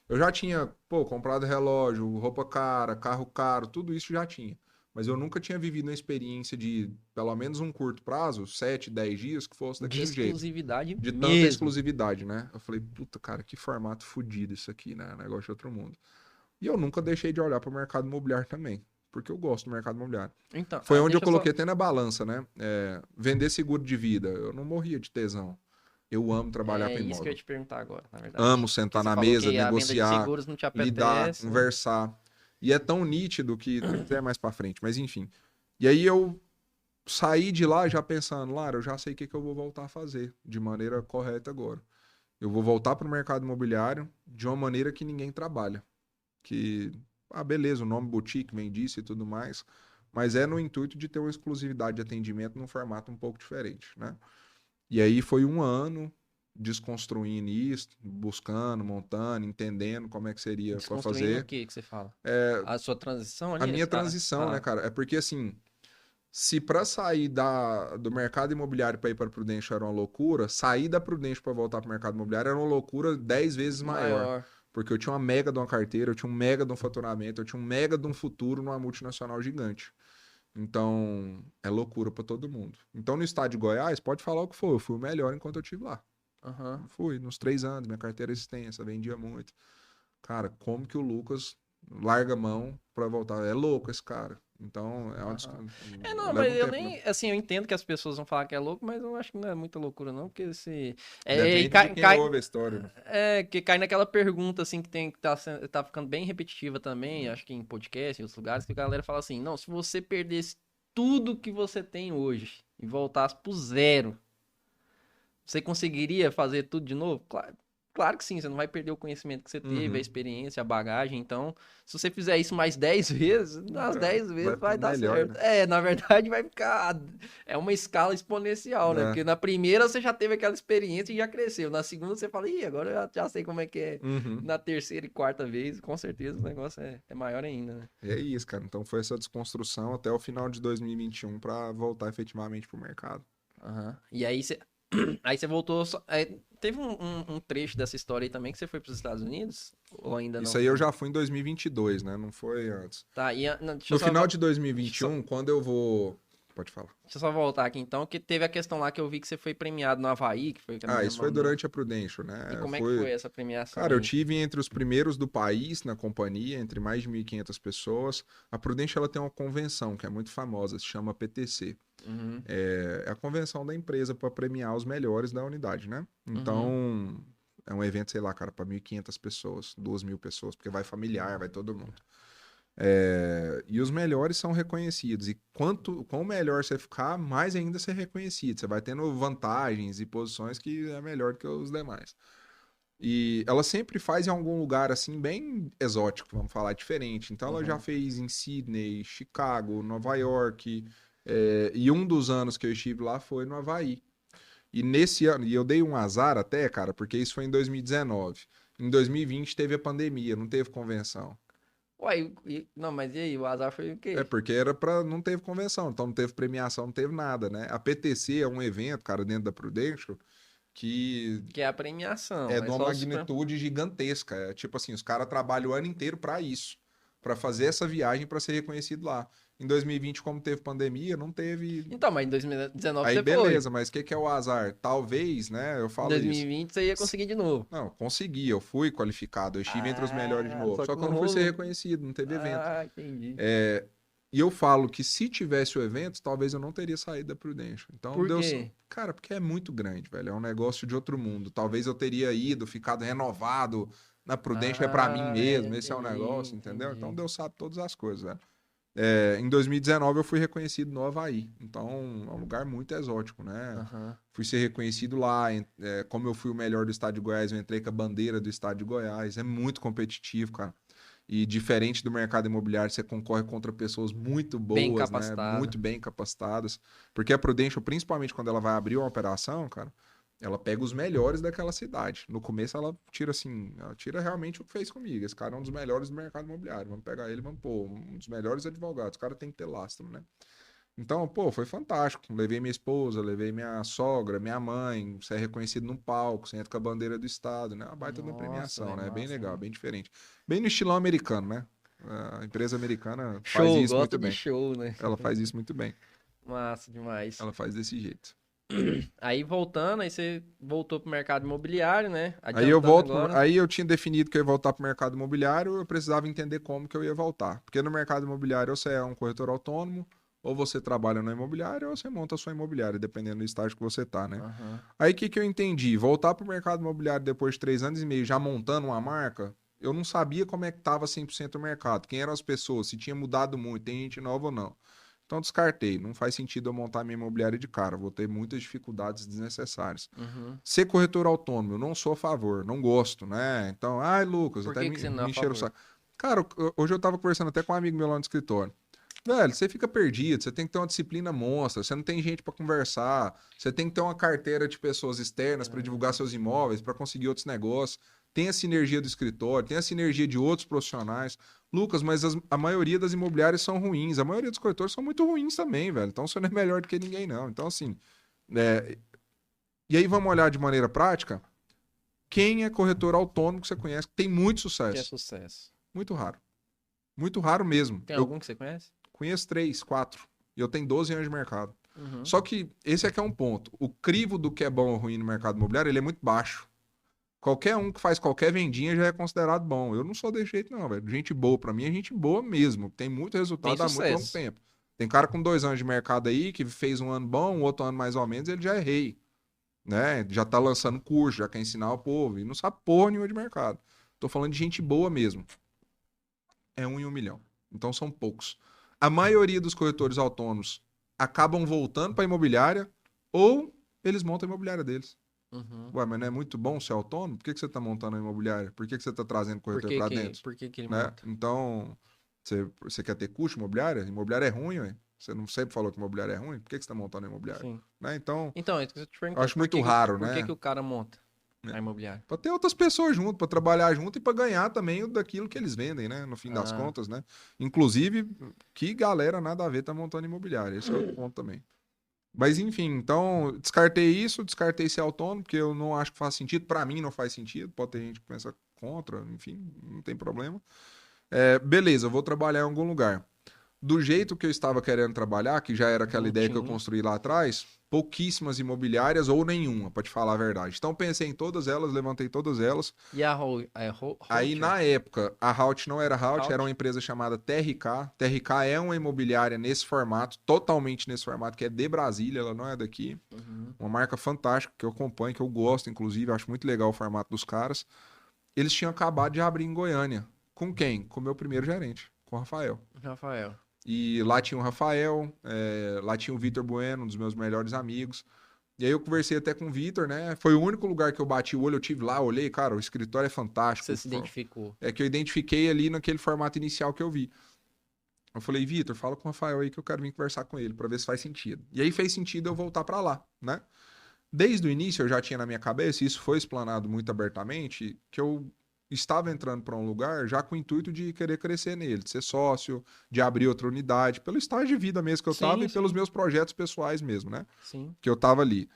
Eu já tinha, pô, comprado relógio, roupa cara, carro caro, tudo isso já tinha. Mas eu nunca tinha vivido uma experiência de, pelo menos um curto prazo, 7, 10 dias, que fosse De daquele jeito. exclusividade De tanta mesmo. exclusividade, né? Eu falei, puta, cara, que formato fodido isso aqui, né? Negócio de outro mundo. E eu nunca deixei de olhar para o mercado imobiliário também, porque eu gosto do mercado imobiliário. Então, Foi onde eu deixa eu só. coloquei até na balança, né? Vender seguro de vida. Eu não morria de tesão. Eu amo trabalhar É com isso que eu ia imóvel. te perguntar agora, na Amo verdade. Porque sentar você na falou mesa, que a venda de negociar, seguros não te lidar, apetece. conversar. E é tão nítido que até mais para frente, mas enfim. E aí eu saí de lá já pensando, Lara, eu já sei o que eu vou voltar a fazer de maneira correta agora. Eu vou voltar para o mercado imobiliário de uma maneira que ninguém trabalha. Que, beleza, o nome boutique vem disso e tudo mais, mas é no intuito de ter uma exclusividade de atendimento num formato um pouco diferente, né? E aí foi um ano desconstruindo isso, buscando, montando, entendendo como é que seria para Desconstruindo o fazer. que você fala? A sua transição A ali? minha transição, né, cara? É porque assim, se para sair do mercado imobiliário para ir para Prudential era uma loucura, sair da Prudential para voltar para o mercado imobiliário era uma loucura 10 vezes maior. Maior. Porque eu tinha uma mega de uma carteira, eu tinha um mega de um faturamento, eu tinha um mega de um futuro numa multinacional gigante. Então, é loucura para todo mundo. Então, no estado de Goiás, pode falar o que for, eu fui o melhor enquanto eu estive lá. Aham. Fui, nos 3 anos, minha carteira é extensa, vendia muito. Cara, como que o Lucas larga a mão para voltar? É louco esse cara. Então, Aham. Não, leva mas um eu tempo, né? nem. Assim, eu entendo que as pessoas vão falar que é louco, mas eu acho que não é muita loucura, não, porque se. E Depende de quem ouve a história, né? que cai naquela pergunta, assim, que tem que tá ficando bem repetitiva também, acho que em podcast, em outros lugares, que a galera fala assim: não, se você perdesse tudo que você tem hoje e voltasse pro zero, você conseguiria fazer tudo de novo? Claro que sim, você não vai perder o conhecimento que você teve, a Uhum. experiência, a bagagem. Então, se você fizer isso mais 10 vezes, nas 10 Vai vezes ficando vai dar melhor, certo. né? Na verdade vai ficar. É uma escala exponencial, né? É. Porque na primeira você já teve aquela experiência e já cresceu. Na segunda você fala, ih, agora eu já sei como é que é. Uhum. Na terceira e quarta vez, com certeza o negócio é maior ainda, né? É isso, cara. Então foi essa desconstrução até o final de 2021 para voltar efetivamente pro mercado. Aham. E aí você. Aí você voltou. Teve um trecho dessa história aí também que você foi para os Estados Unidos? Ou ainda Isso não? aí eu já fui em 2022, né? Não foi antes. Tá, não, No final de deixa eu só, 2021, quando eu vou. Pode falar. deixa eu só voltar aqui então, que teve a questão lá que eu vi que você foi premiado no Havaí, que foi que a menina Isso foi mandou. durante a Prudential, E né? como é que foi essa premiação Cara, eu aí? tive entre os primeiros do país na companhia, entre mais de 1.500 pessoas. A Prudential ela tem uma convenção que é muito famosa, se chama PTC. Uhum, É a convenção da empresa para premiar os melhores da unidade, né? uhum, Então, é um evento, sei lá, cara, para 1.500 pessoas, 2.000 pessoas, porque vai familiar, vai todo mundo. E os melhores são reconhecidos. E quão melhor você ficar, mais ainda ser reconhecido. Você vai tendo vantagens e posições que é melhor do que os demais. E ela sempre faz em algum lugar assim bem exótico, vamos falar diferente. Então ela já uhum. fez em Sydney, Chicago, Nova York, e um dos anos que eu estive lá foi no Havaí. E nesse ano, e eu dei um azar até, cara, porque isso foi em 2019. Em 2020 teve a pandemia, não teve convenção. Uai, não, mas e aí, o azar foi o É quê? porque era para não teve convenção, então não teve premiação, não teve nada, né? A PTC é um evento, cara, dentro da Prudential que Que é a premiação, é de mas uma só os... magnitude gigantesca. É tipo assim, os caras trabalham o ano inteiro para isso, para fazer essa viagem para ser reconhecido lá. Em 2020, como teve pandemia, não teve. Então, mas em 2019 Aí você foi. beleza, mas o que é o azar? Talvez, né? Eu Em falo isso. 2020 você ia conseguir de novo. Não, consegui, eu fui qualificado, eu estive entre os melhores de Ah, novo. só Só que que eu não não fui ser rolou. reconhecido, não teve evento. Ah, entendi. E eu falo que se tivesse o evento, talvez eu não teria saído da Prudential. Então, Por Deus. quê? Cara, porque é muito grande, velho. É um negócio de outro mundo. Talvez eu teria ido, ficado renovado na Prudential, é pra mim mesmo. Esse é o Entendi, negócio, entendeu? Então, entendi. Deus sabe todas as coisas, velho. Em 2019, eu fui reconhecido no Havaí. Então, é um lugar muito exótico, né? Aham. Fui ser reconhecido lá. Como eu fui o melhor do estado de Goiás, eu entrei com a bandeira do estado de Goiás. É muito competitivo, cara. E diferente do mercado imobiliário, você concorre contra pessoas muito Bem boas, né? capacitada. Muito bem capacitadas. Porque a Prudential, principalmente quando ela vai abrir uma operação, cara, Ela pega os melhores daquela cidade. No começo ela tira assim, ela tira realmente o que fez comigo. Esse cara é um dos melhores do mercado imobiliário. Vamos pegar ele, vamos pôr um dos melhores advogados. O cara tem que ter lastro, né? Então, pô, foi fantástico. Levei minha esposa, levei minha sogra, minha mãe. Você é reconhecido num palco, você entra com a bandeira do estado, né? Uma baita de uma Nossa, premiação, velho, né? Bem massa, legal, mano. bem diferente. Bem no estilão americano, né? A empresa americana faz Show, isso gosta muito de bem. show, né? Ela faz isso muito bem. Massa demais. Ela faz desse jeito. Aí voltando, aí você voltou pro mercado imobiliário, né? Aí eu Adiantando volto, agora. aí eu tinha definido que eu ia voltar para o mercado imobiliário, eu precisava entender como que eu ia voltar. Porque no mercado imobiliário ou você é um corretor autônomo, ou você trabalha na imobiliária, ou você monta a sua imobiliária, dependendo do estágio que você tá, né? Aham. Aí o que que eu entendi? Voltar para o mercado imobiliário depois de 3 anos e meio, já montando uma marca, eu não sabia como é que estava 100% o mercado, quem eram as pessoas, se tinha mudado muito, tem gente nova ou não. Então descartei, não faz sentido eu montar minha imobiliária de cara, vou ter muitas dificuldades desnecessárias. Uhum. Ser corretor autônomo, eu não sou a favor, não gosto, né? Então, ai, Lucas, Por até que que me, você não é a me encheram o favor? saco. Cara, hoje eu tava conversando até com um amigo meu lá no escritório. Velho, você fica perdido, você tem que ter uma disciplina monstra, você não tem gente para conversar, você tem que ter uma carteira de pessoas externas para divulgar seus imóveis, para conseguir outros negócios. Tem a sinergia do escritório, tem a sinergia de outros profissionais. Lucas, mas a maioria das imobiliárias são ruins, a maioria dos corretores são muito ruins também, velho. Então você não é melhor do que ninguém, não. Então, assim, é, e aí vamos olhar de maneira prática. Quem é corretor autônomo que você conhece que tem muito Que é sucesso? sucesso. Muito raro. Muito raro mesmo. Tem Eu algum que você conhece? conheço 3, 4. E eu tenho 12 anos de mercado. Uhum. Só que esse aqui é um ponto. O crivo do que é bom ou ruim no mercado imobiliário, ele é muito baixo. Qualquer um que faz qualquer vendinha já é considerado bom. Eu não sou desse jeito, não, velho. Gente boa, pra mim é gente boa mesmo. Tem muito Tem resultado há muito longo sucesso. tempo. Tem cara com 2 anos de mercado aí que fez um ano bom, um outro ano mais ou menos, ele já é rei, né? Já tá lançando curso, já quer ensinar o povo e não sabe porra nenhuma de mercado. Tô falando de gente boa mesmo. É 1 em 1 milhão. Então são poucos. A maioria dos corretores autônomos acabam voltando para a imobiliária ou eles montam a imobiliária deles. Uhum. Ué, mas não é muito bom ser autônomo? Por que que você está montando a imobiliária? Por que que você está trazendo Por corretor que para que, dentro? por que que ele Né? monta? Então, você quer ter custo imobiliária? Imobiliária é ruim, ué. Você não sempre falou que imobiliária é ruim? Por que que você está montando a imobiliária? Sim. Né? Então, Então, é isso que eu te eu perguntei. acho muito raro, Por que né? que o cara monta a imobiliária? Para ter outras pessoas junto, para trabalhar junto e para ganhar também daquilo que eles vendem, né? No fim das Ah, contas, né? Inclusive, que galera nada a ver tá montando imobiliária. Esse é outro ponto também. Mas enfim, então descartei isso, descartei ser autônomo, porque eu não acho que faz sentido. Para mim não faz sentido. Pode ter gente que pensa contra, enfim, não tem problema. Beleza, eu vou trabalhar em algum lugar. Do jeito que eu estava querendo trabalhar, que já era aquela não ideia que eu tinha. construí lá atrás, pouquíssimas imobiliárias ou nenhuma, para te falar a verdade. Então pensei em todas elas, levantei todas elas. E a Aí Holt? na época, a Halt não era Halt, era uma Holt? empresa chamada TRK. TRK é uma imobiliária nesse formato, totalmente nesse formato, que é de Brasília, ela não é daqui. Uhum. Uma marca fantástica que eu acompanho, que eu gosto, inclusive, acho muito legal o formato dos caras. Eles tinham acabado de abrir em Goiânia. Com quem? Com o meu primeiro gerente, com o Rafael. Rafael. E lá tinha o Rafael, lá tinha o Vitor Bueno, um dos meus melhores amigos. E aí eu conversei até com o Vitor, né? Foi o único lugar que eu bati o olho, eu tive lá, olhei, cara, o escritório é fantástico. Você se identificou. É que eu identifiquei ali naquele formato inicial que eu vi. Eu falei, Vitor, fala com o Rafael aí que eu quero vir conversar com ele para ver se faz sentido. E aí fez sentido eu voltar para lá, né? Desde o início eu já tinha na minha cabeça, e isso foi explanado muito abertamente, que eu estava entrando para um lugar já com o intuito de querer crescer nele, de ser sócio, de abrir outra unidade, pelo estágio de vida mesmo que eu estava Sim, e pelos sim, meus projetos pessoais mesmo, né? sim. Que eu estava ali.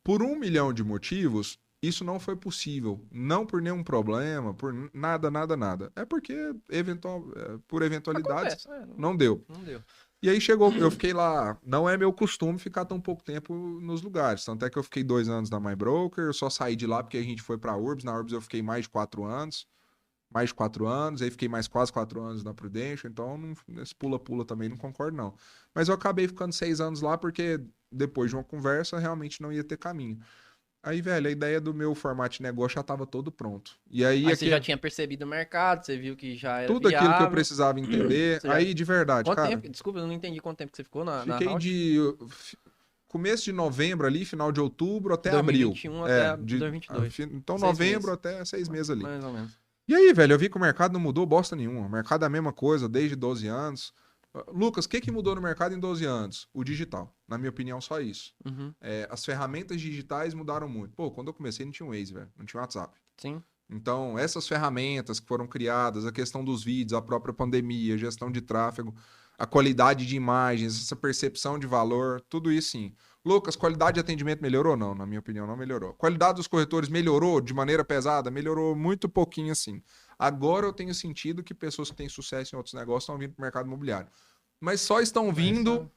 Por 1 milhão de motivos, isso não foi possível. Não por nenhum problema, por nada, nada, nada. É porque, por eventualidades, Acontece, não deu. não deu. E aí chegou, eu fiquei lá. Não é meu costume ficar tão pouco tempo nos lugares. Tanto é que eu fiquei 2 anos na My Broker, eu só saí de lá porque a gente foi pra Urbs. Na Urbs eu fiquei mais de 4 anos. Mais de 4 anos, aí fiquei mais quase 4 anos na Prudential, então esse pula-pula também não concordo, não. Mas eu acabei ficando 6 anos lá porque depois de uma conversa realmente não ia ter caminho. Aí, velho, a ideia do meu formato de negócio já estava todo pronto. E aí, Aí você já tinha percebido o mercado, você viu que já era tudo aquilo que eu viável. precisava entender, Você já... aí de verdade, Quanto cara, tempo? Desculpa, eu não entendi quanto tempo que você ficou na fiquei Holt. de começo de novembro ali, final de outubro até abril. 2021 até De, 2022. então 6 novembro meses, até 6 meses ali. mais ou menos. E aí, velho, eu vi que o mercado não mudou bosta nenhuma. O mercado é a mesma coisa desde 12 anos. Lucas, o que mudou no mercado em 12 anos? O digital. Na minha opinião, só isso. Uhum. As ferramentas digitais mudaram muito. Pô, quando eu comecei não tinha um Waze, velho. Não tinha WhatsApp. Sim. Então, essas ferramentas que foram criadas, a questão dos vídeos, a própria pandemia, a gestão de tráfego, a qualidade de imagens, essa percepção de valor, tudo isso sim. Lucas, qualidade de atendimento melhorou? Não, na minha opinião, não melhorou. Qualidade dos corretores melhorou de maneira pesada? Melhorou muito pouquinho assim. Agora eu tenho sentido que pessoas que têm sucesso em outros negócios estão vindo para o mercado imobiliário. Mas só estão vindo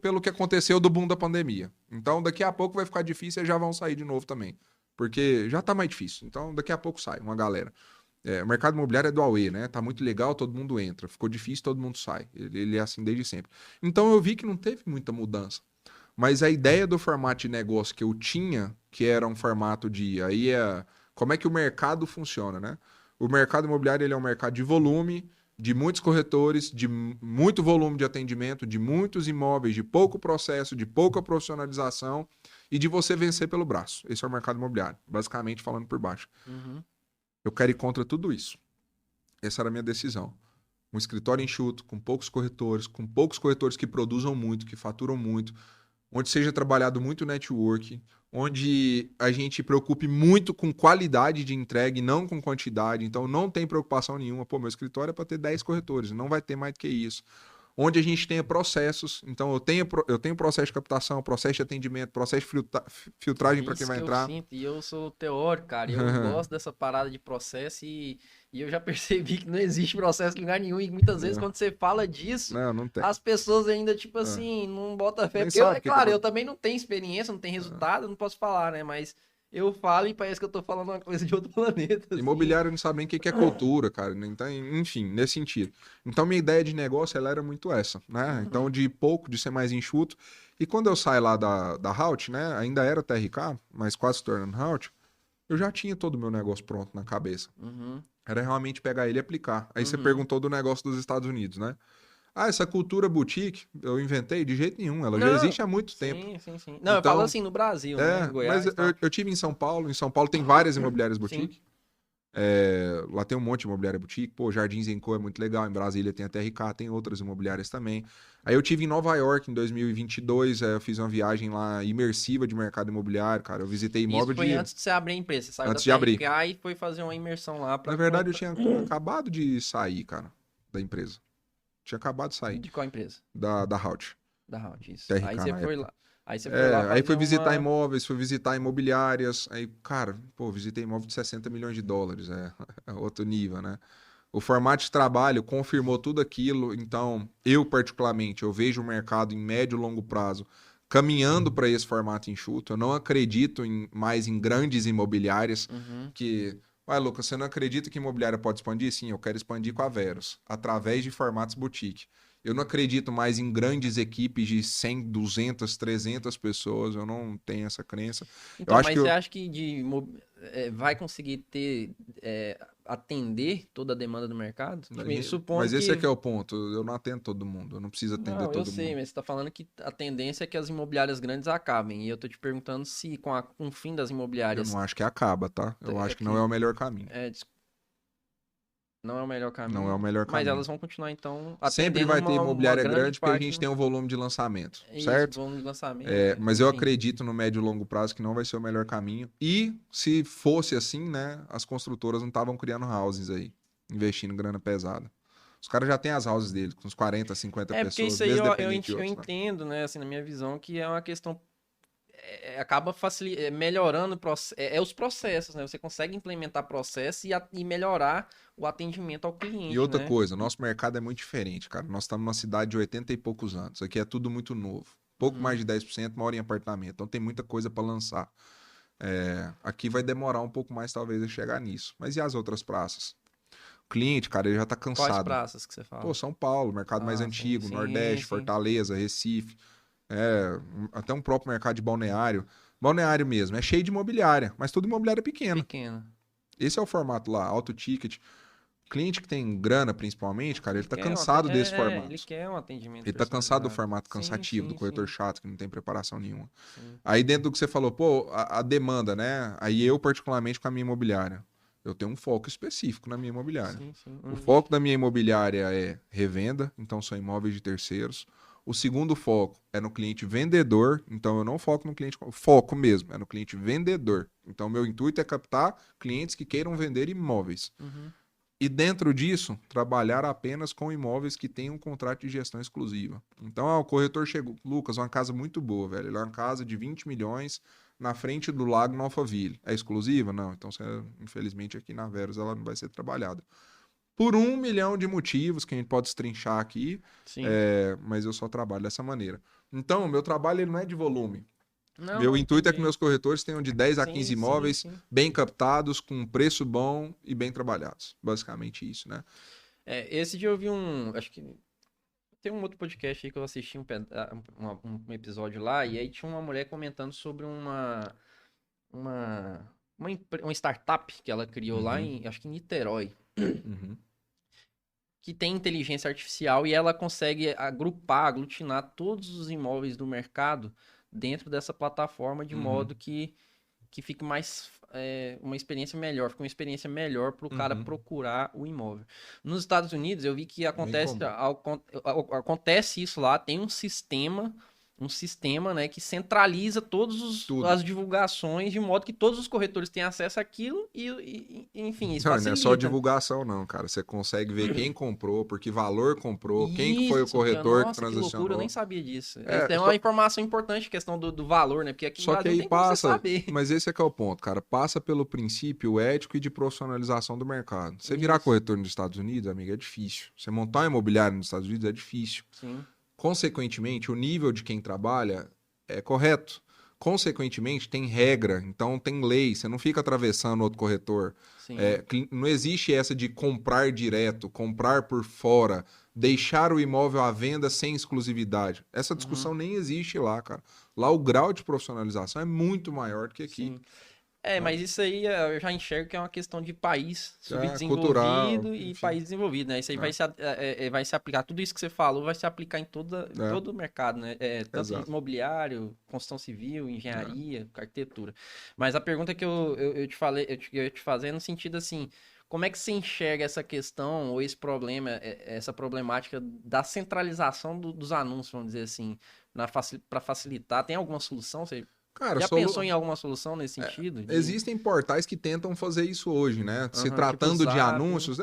pelo que aconteceu do boom da pandemia. Então, daqui a pouco vai ficar difícil e já vão sair de novo também. Porque já tá mais difícil. Então, daqui a pouco sai uma galera. O mercado imobiliário é do AUE, né? Tá muito legal, todo mundo entra. Ficou difícil, todo mundo sai. Ele é assim desde sempre. Então, eu vi que não teve muita mudança. Mas a ideia do formato de negócio que eu tinha, que era um formato de... como é que o mercado funciona, né? O mercado imobiliário ele é um mercado de volume, de muitos corretores, de muito volume de atendimento, de muitos imóveis, de pouco processo, de pouca profissionalização e de você vencer pelo braço. Esse é o mercado imobiliário, basicamente falando por baixo. Uhum. Eu quero ir contra tudo isso. Essa era a minha decisão. Um escritório enxuto, com poucos corretores que produzam muito, que faturam muito, onde seja trabalhado muito network, onde a gente preocupe muito com qualidade de entrega e não com quantidade. Então, não tem preocupação nenhuma. Pô, meu escritório é para ter 10 corretores, não vai ter mais do que isso. Onde a gente tenha processos. Então, eu tenho processo de captação, processo de atendimento, processo de filtragem para quem vai entrar. Eu sinto, e eu sou teórico, cara. Eu gosto dessa parada de processo e eu já percebi que não existe processo em lugar nenhum. E muitas vezes, quando você fala disso, não tem. as pessoas ainda, tipo assim, não botam fé. Porque eu também não tenho experiência, não tenho resultado, não posso falar, né? Mas eu falo e parece que eu tô falando uma coisa de outro planeta. Assim. Imobiliário não sabe nem o que é cultura, cara. Então, enfim, nesse sentido. Então, minha ideia de negócio, ela era muito essa, né? Então, de ser mais enxuto. E quando eu saí lá da Halt, né? Ainda era TRK, mas quase se tornando Halt, eu já tinha todo o meu negócio pronto na cabeça. Uhum. Era realmente pegar ele e aplicar. Aí você perguntou do negócio dos Estados Unidos, né? Essa cultura boutique, eu inventei de jeito nenhum. Ela já existe há muito tempo. Sim. Não, eu falo assim no Brasil, né? Goiás. Mas eu tive em São Paulo. Em São Paulo tem várias imobiliárias boutique. Lá tem um monte de imobiliária boutique. Pô, Jardins Enco é muito legal. Em Brasília tem a TRK, tem outras imobiliárias também. Aí eu tive em Nova York em 2022. Eu fiz uma viagem lá imersiva de mercado imobiliário, cara. Eu visitei imóvel Isso foi antes de você abrir a empresa. Você saiu antes de abrir. E foi fazer uma imersão lá. Na verdade, eu tinha acabado de sair, cara, da empresa. Tinha acabado de sair. De qual empresa? Da Halt. Da Halt, isso. TRK, aí você foi época. lá. Aí você foi lá. Aí fui visitar imóveis, fui visitar imobiliárias. Aí, cara, pô, visitei imóvel de 60 milhões de dólares. É outro nível, né? O formato de trabalho confirmou tudo aquilo. Então, eu particularmente, eu vejo o mercado em médio e longo prazo caminhando para esse formato enxuto. Eu não acredito mais em grandes imobiliárias que... Ué, Lucas, você não acredita que imobiliária pode expandir? Sim, eu quero expandir com a Verus, através de formatos boutique. Eu não acredito mais em grandes equipes de 100, 200, 300 pessoas. Eu não tenho essa crença. Então, mas você acha que vai conseguir atender toda a demanda do mercado? Mas esse é que é o ponto. Eu não atendo todo mundo. Eu não preciso atender todo mundo. Eu sei, mas você está falando que a tendência é que as imobiliárias grandes acabem. E eu tô te perguntando se com o fim das imobiliárias... Eu não acho que acaba, tá? Eu acho que não é o melhor caminho. Não é o melhor caminho. Não é o melhor caminho. Mas elas vão continuar, então, sempre vai ter imobiliária grande porque a gente tem um volume de lançamento, certo? Volume de lançamento. Mas eu acredito no médio e longo prazo que não vai ser o melhor caminho. E se fosse assim, né, as construtoras não estavam criando houses aí, investindo grana pesada. Os caras já têm as houses deles, com uns 40, 50 pessoas. Porque isso aí eu entendo, né, assim, na minha visão, que é uma questão... acaba melhorando os processos, né? Você consegue implementar processos e melhorar o atendimento ao cliente. E outra coisa, nosso mercado é muito diferente, cara. Nós estamos numa cidade de 80 e poucos anos. Aqui é tudo muito novo. Pouco mais de 10% mora em apartamento. Então tem muita coisa para lançar. Aqui vai demorar um pouco mais, talvez, a chegar nisso. Mas e as outras praças? O cliente, cara, ele já tá cansado. Quais praças que você fala? Pô, São Paulo, mercado mais antigo, Nordeste, Fortaleza, Recife. Até um próprio mercado de balneário. Balneário mesmo, é cheio de imobiliária, mas tudo imobiliária pequena. Esse é o formato lá, alto ticket. Cliente que tem grana, principalmente, cara, ele tá cansado desse formato. Ele quer um atendimento. Ele tá cansado do formato cansativo, do corretor chato, que não tem preparação nenhuma. Aí dentro do que você falou, pô, a demanda, né? Aí eu, particularmente, com a minha imobiliária. Eu tenho um foco específico na minha imobiliária. Sim, sim. O foco da minha imobiliária é revenda, então são imóveis de terceiros. O segundo foco é no cliente vendedor, então eu não foco no cliente, foco mesmo, é no cliente vendedor. Então meu intuito é captar clientes que queiram vender imóveis. Uhum. E dentro disso, trabalhar apenas com imóveis que tenham um contrato de gestão exclusiva. Então, o corretor chegou, Lucas, uma casa muito boa, velho. Ele é uma casa de 20 milhões na frente do Lago no Alphaville. É exclusiva? Não. Então, infelizmente, aqui na Verus ela não vai ser trabalhada. Por 1 milhão de motivos que a gente pode estrinchar aqui, Sim. mas eu só trabalho dessa maneira. Então, meu trabalho ele não é de volume. Não, Meu não, intuito é que entendi. meus corretores tenham de 10 a Sim, 15 sim, imóveis sim. bem captados, com preço bom e bem trabalhados. Basicamente isso, né? Esse dia eu vi acho que tem um outro podcast aí que eu assisti um episódio lá, e aí tinha uma mulher comentando sobre uma startup que ela criou lá Uhum, acho que em Niterói, uhum, que tem inteligência artificial e ela consegue aglutinar todos os imóveis do mercado dentro dessa plataforma de uhum, modo que fique mais uma experiência melhor, fica uma experiência melhor para o cara uhum. procurar o imóvel. Nos Estados Unidos, eu vi que Bem comum. acontece isso lá, tem um sistema, né, que centraliza todas Tudo. as divulgações de modo que todos os corretores têm acesso àquilo enfim, isso Não, não é só facilita. divulgação, não, cara. Você consegue ver quem comprou, por que valor comprou, quem que foi o Isso, corretor que nossa, que loucura, eu nem transacionou. sabia disso. Essa É, é uma informação importante, questão do valor, né? Porque aqui no só que Brasil não aí tem como você passa, saber. mas esse é que é o ponto, cara. Passa pelo princípio ético e de profissionalização do mercado. Você virar Isso, corretor nos Estados Unidos, amigo, é difícil. Você montar um imobiliário nos Estados Unidos é difícil. sim. Consequentemente, o nível de quem trabalha é correto. Consequentemente, tem regra, então tem lei, você não fica atravessando outro corretor. Sim. Não existe essa de comprar direto, comprar por fora, deixar o imóvel à venda sem exclusividade. Essa Uhum, discussão nem existe lá, cara. Lá o grau de profissionalização é muito maior do que aqui. sim. Né? Mas isso aí eu já enxergo que é uma questão de país É cultural, subdesenvolvido e enfim. país desenvolvido, né? Isso aí Né? vai se aplicar, tudo isso que você falou vai se aplicar em É, todo o mercado, né? Tanto exato. imobiliário, construção civil, É. engenharia, arquitetura. Mas a pergunta que eu te falei, eu ia te fazer é no sentido assim, como é que você enxerga essa questão ou esse problema, essa problemática da centralização dos anúncios, vamos dizer assim, para facilitar? Tem alguma solução? Você Cara, já pensou em alguma solução nesse sentido? existem portais que tentam fazer isso hoje, né? Se Tipo tratando de Zap. anúncios,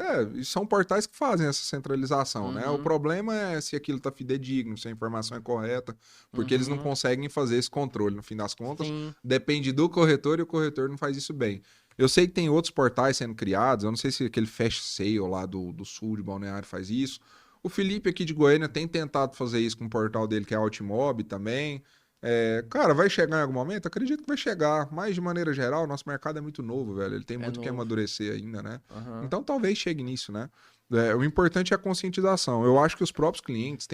são portais que fazem essa centralização, né? O Uhum, problema é se aquilo está fidedigno, se a informação é correta, porque eles não uhum. conseguem fazer esse controle. No fim das contas, Sim. depende do corretor e o corretor não faz isso bem. Eu sei que tem outros portais sendo criados, eu não sei se aquele Fast Sale lá do sul de Balneário faz isso. O Felipe aqui de Goiânia tem tentado fazer isso com o portal dele, que é Altimob também. Cara, vai chegar em algum momento? Acredito que vai chegar, mas de maneira geral, nosso mercado é muito novo, velho. Ele tem É muito que novo. amadurecer ainda, né? Aham. Então talvez chegue nisso, né? O importante é a conscientização. Eu acho que os próprios clientes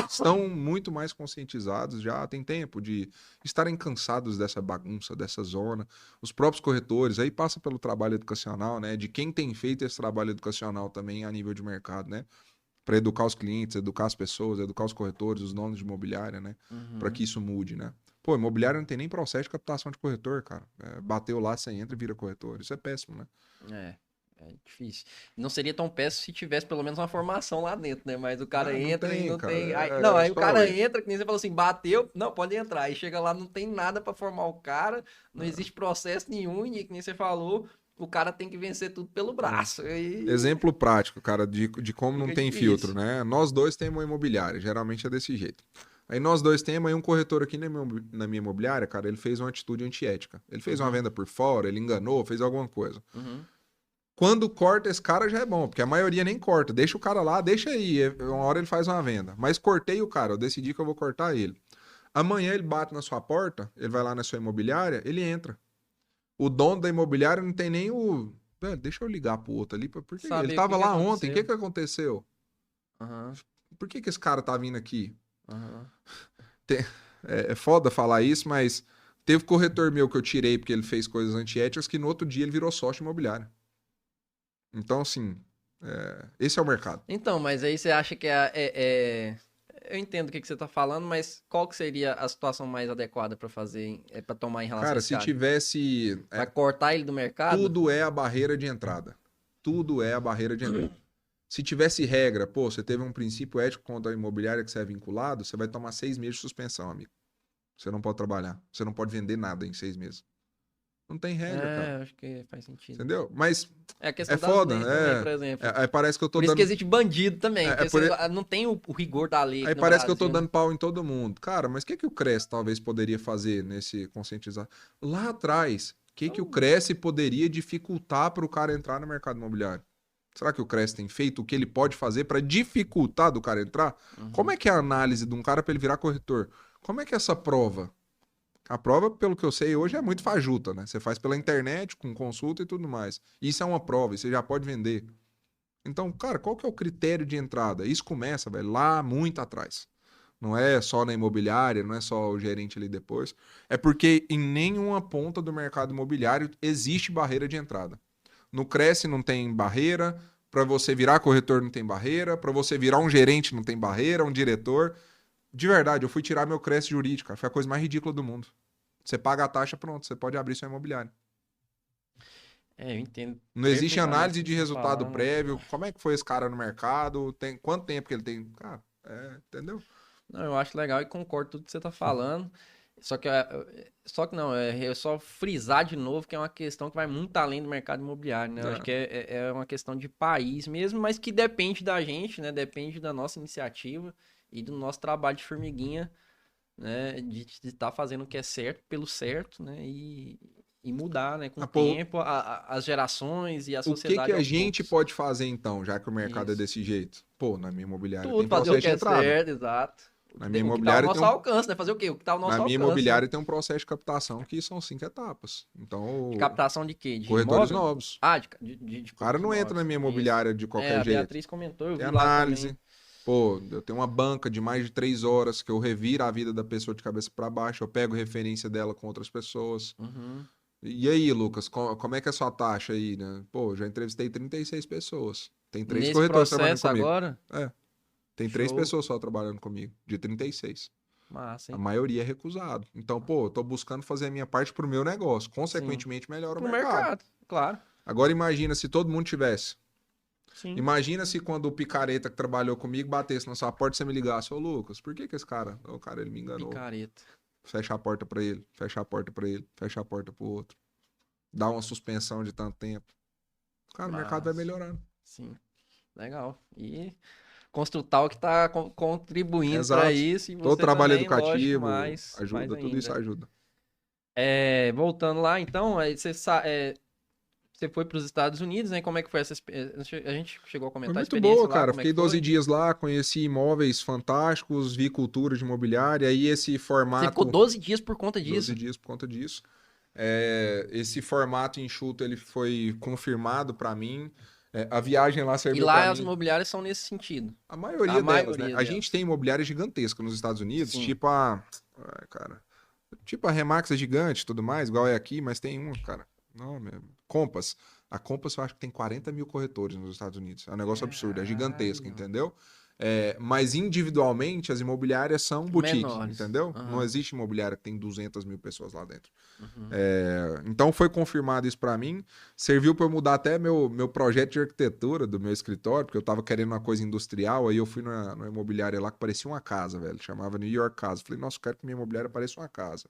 estão muito mais conscientizados já, tem tempo de estarem cansados dessa bagunça, dessa zona. Os próprios corretores, aí passa pelo trabalho educacional, né? De quem tem feito esse trabalho educacional também a nível de mercado, né? Para educar os clientes, educar as pessoas, educar os corretores, os donos de imobiliária, né? Para Uhum. que isso mude, né? Pô, imobiliária não tem nem processo de captação de corretor, cara. Bateu lá, você entra e vira corretor. Isso é péssimo, né? É. É difícil. Não seria tão péssimo se tivesse pelo menos uma formação lá dentro, né? Mas o cara Ah, não entra e tem, não cara. tem. Aí o Só cara wait. entra, que nem você falou assim, bateu, não, pode entrar. Aí chega lá, não tem nada pra formar o cara, não existe processo nenhum, e que nem você falou, o cara tem que vencer tudo pelo braço. Aí Exemplo prático, cara, de como não fica tem filtro, difícil. né? Nós dois temos uma imobiliária, geralmente é desse jeito. Aí nós dois temos aí um corretor aqui na minha imobiliária, cara, ele fez uma atitude antiética. Ele fez uma Uhum, venda por fora, ele enganou, fez alguma coisa. uhum. Quando corta esse cara já é bom, porque a maioria nem corta. Deixa o cara lá, deixa aí. Uma hora ele faz uma venda. Mas cortei o cara, eu decidi que eu vou cortar ele. Amanhã ele bate na sua porta, ele vai lá na sua imobiliária, ele entra. O dono da imobiliária não tem nem o. Velho, deixa eu ligar pro outro ali. Porque ele Saber o tava que lá ontem, o que aconteceu. que aconteceu? Aham, Por que que esse cara tá vindo aqui? aham. Tem- É foda falar isso, mas teve corretor meu que eu tirei porque ele fez coisas antiéticas que no outro dia ele virou sócio imobiliário. Então, assim, esse é o mercado. Então, mas aí você acha que eu entendo o que você tá falando, mas qual que seria a situação mais adequada pra fazer, pra tomar em relação a Cara, esse se cara? tivesse. Vai cortar ele do mercado? Tudo é a barreira de entrada. Tudo é a barreira de entrada. Se tivesse regra, pô, você teve um princípio ético contra a imobiliária que você é vinculado, você vai tomar 6 meses de suspensão, amigo. Você não pode trabalhar. Você não pode vender nada em 6 meses. Não tem regra, cara. Acho que faz sentido. Entendeu? Mas É a questão é das foda, leis também, por exemplo. Aí parece que eu tô Por isso dando. que existe bandido também, porque Por... você não tem o rigor da lei Aí aqui no parece que eu tô Brasil, né? dando pau em todo mundo. Cara, mas o que o Cresce talvez poderia fazer nesse conscientizar? Lá atrás, o que o Cresce poderia dificultar para o cara entrar no mercado imobiliário? Será que o Cresce tem feito o que ele pode fazer para dificultar do cara entrar? Como é que é a análise de um cara para ele virar corretor? Como é que é essa prova? A prova, pelo que eu sei, hoje é muito fajuta, né? Você faz pela internet, com consulta e tudo mais. Isso é uma prova, e você já pode vender. Então, cara, qual que é o critério de entrada? Isso começa, velho, lá muito atrás. Não é só na imobiliária, não é só o gerente ali depois. É porque em nenhuma ponta do mercado imobiliário existe barreira de entrada. No Cresce não tem barreira, para você virar corretor não tem barreira, para você virar um gerente não tem barreira, um diretor. De verdade, eu fui tirar meu Cresce jurídico, cara. Foi a coisa mais ridícula do mundo. Você paga a taxa, pronto, você pode abrir sua imobiliária. Eu entendo. Não existe perfeitamente análise o que de você tá resultado falando. prévio. Como é que foi esse cara no mercado? Quanto tempo que ele tem? Cara, entendeu? Não, eu acho legal e concordo com tudo que você tá falando. Só que, não, é só frisar de novo que é uma questão que vai muito além do mercado imobiliário, né? Eu acho que é uma questão de país mesmo, mas que depende da gente, né? Depende da nossa iniciativa e do nosso trabalho de formiguinha, né? De estar fazendo o que é certo pelo certo, né? E mudar, né? Com o tempo, as gerações e a O que sociedade a aos gente poucos. pode fazer então, já que o mercado é Isso. desse jeito? Pô, na minha imobiliária tem Tudo, fazer o processo que de é entrada. certo, exato. Na minha O que tá ao imobiliária nosso alcance, né? Fazer o quê? O que tá ao nosso Na minha alcance. imobiliária tem um processo de captação que são 5 etapas. Então, De captação de quê? De corretores imóvel? novos. Ah, de O cara não entra na minha imobiliária de qualquer jeito. A Beatriz comentou, eu Tem vi lá análise. também. Pô, eu tenho uma banca de mais de 3 horas que eu reviro a vida da pessoa de cabeça para baixo, eu pego referência dela com outras pessoas. Uhum. E aí, Lucas, como é que é a sua taxa aí, né? Pô, já entrevistei 36 pessoas. Tem 3 Nesse corretores trabalhando processo comigo. agora? Tem 3 Show. pessoas só trabalhando comigo, de 36. Massa, A hein? maioria é recusado. Então, pô, eu tô buscando fazer a minha parte pro meu negócio. Consequentemente, melhora o Pro mercado. mercado, claro. Agora imagina se todo mundo tivesse. Sim. Imagina se quando o picareta que trabalhou comigo batesse na sua porta e você me ligasse, ô Lucas, por que esse cara? O cara, ele me enganou. Picareta. Fecha a porta pra ele, fecha a porta pra ele, fecha a porta pro outro. Dá uma suspensão de tanto tempo. Cara, o mercado vai melhorando. Sim. Legal. E Construtal que tá contribuindo Exato. para isso. E você Todo trabalho também, educativo lógico, ajuda, mais tudo isso ainda. ajuda. Voltando lá, então, aí você foi para os Estados Unidos, né? Como é que foi essa experiência? A gente chegou a comentar Foi a muito experiência boa, lá, cara. como é Fiquei que 12 foi? dias lá, conheci imóveis fantásticos, vi cultura de imobiliária, aí esse formato... Você ficou 12 dias por conta 12 disso? dias por conta disso. Esse formato enxuto, ele foi confirmado para mim. A viagem lá serviu para mim. E lá as imobiliárias são nesse sentido. A maioria delas, né? A gente tem imobiliária gigantesca nos Estados Unidos, Sim. tipo a Remax é gigante e tudo mais, igual é aqui, mas tem uma, cara. Não, Compass. A Compass eu acho que tem 40 mil corretores nos Estados Unidos. É um negócio absurdo, é gigantesco, entendeu? Mas individualmente as imobiliárias são boutique, Menores. entendeu? Uhum. Não existe imobiliária que tem 200 mil pessoas lá dentro. Uhum. Então foi confirmado isso para mim. Serviu para eu mudar até meu projeto de arquitetura do meu escritório, porque eu tava querendo uma coisa industrial. Aí eu fui na imobiliária lá que parecia uma casa, velho. Chamava New York Casa. Falei, nossa, eu quero que minha imobiliária pareça uma casa.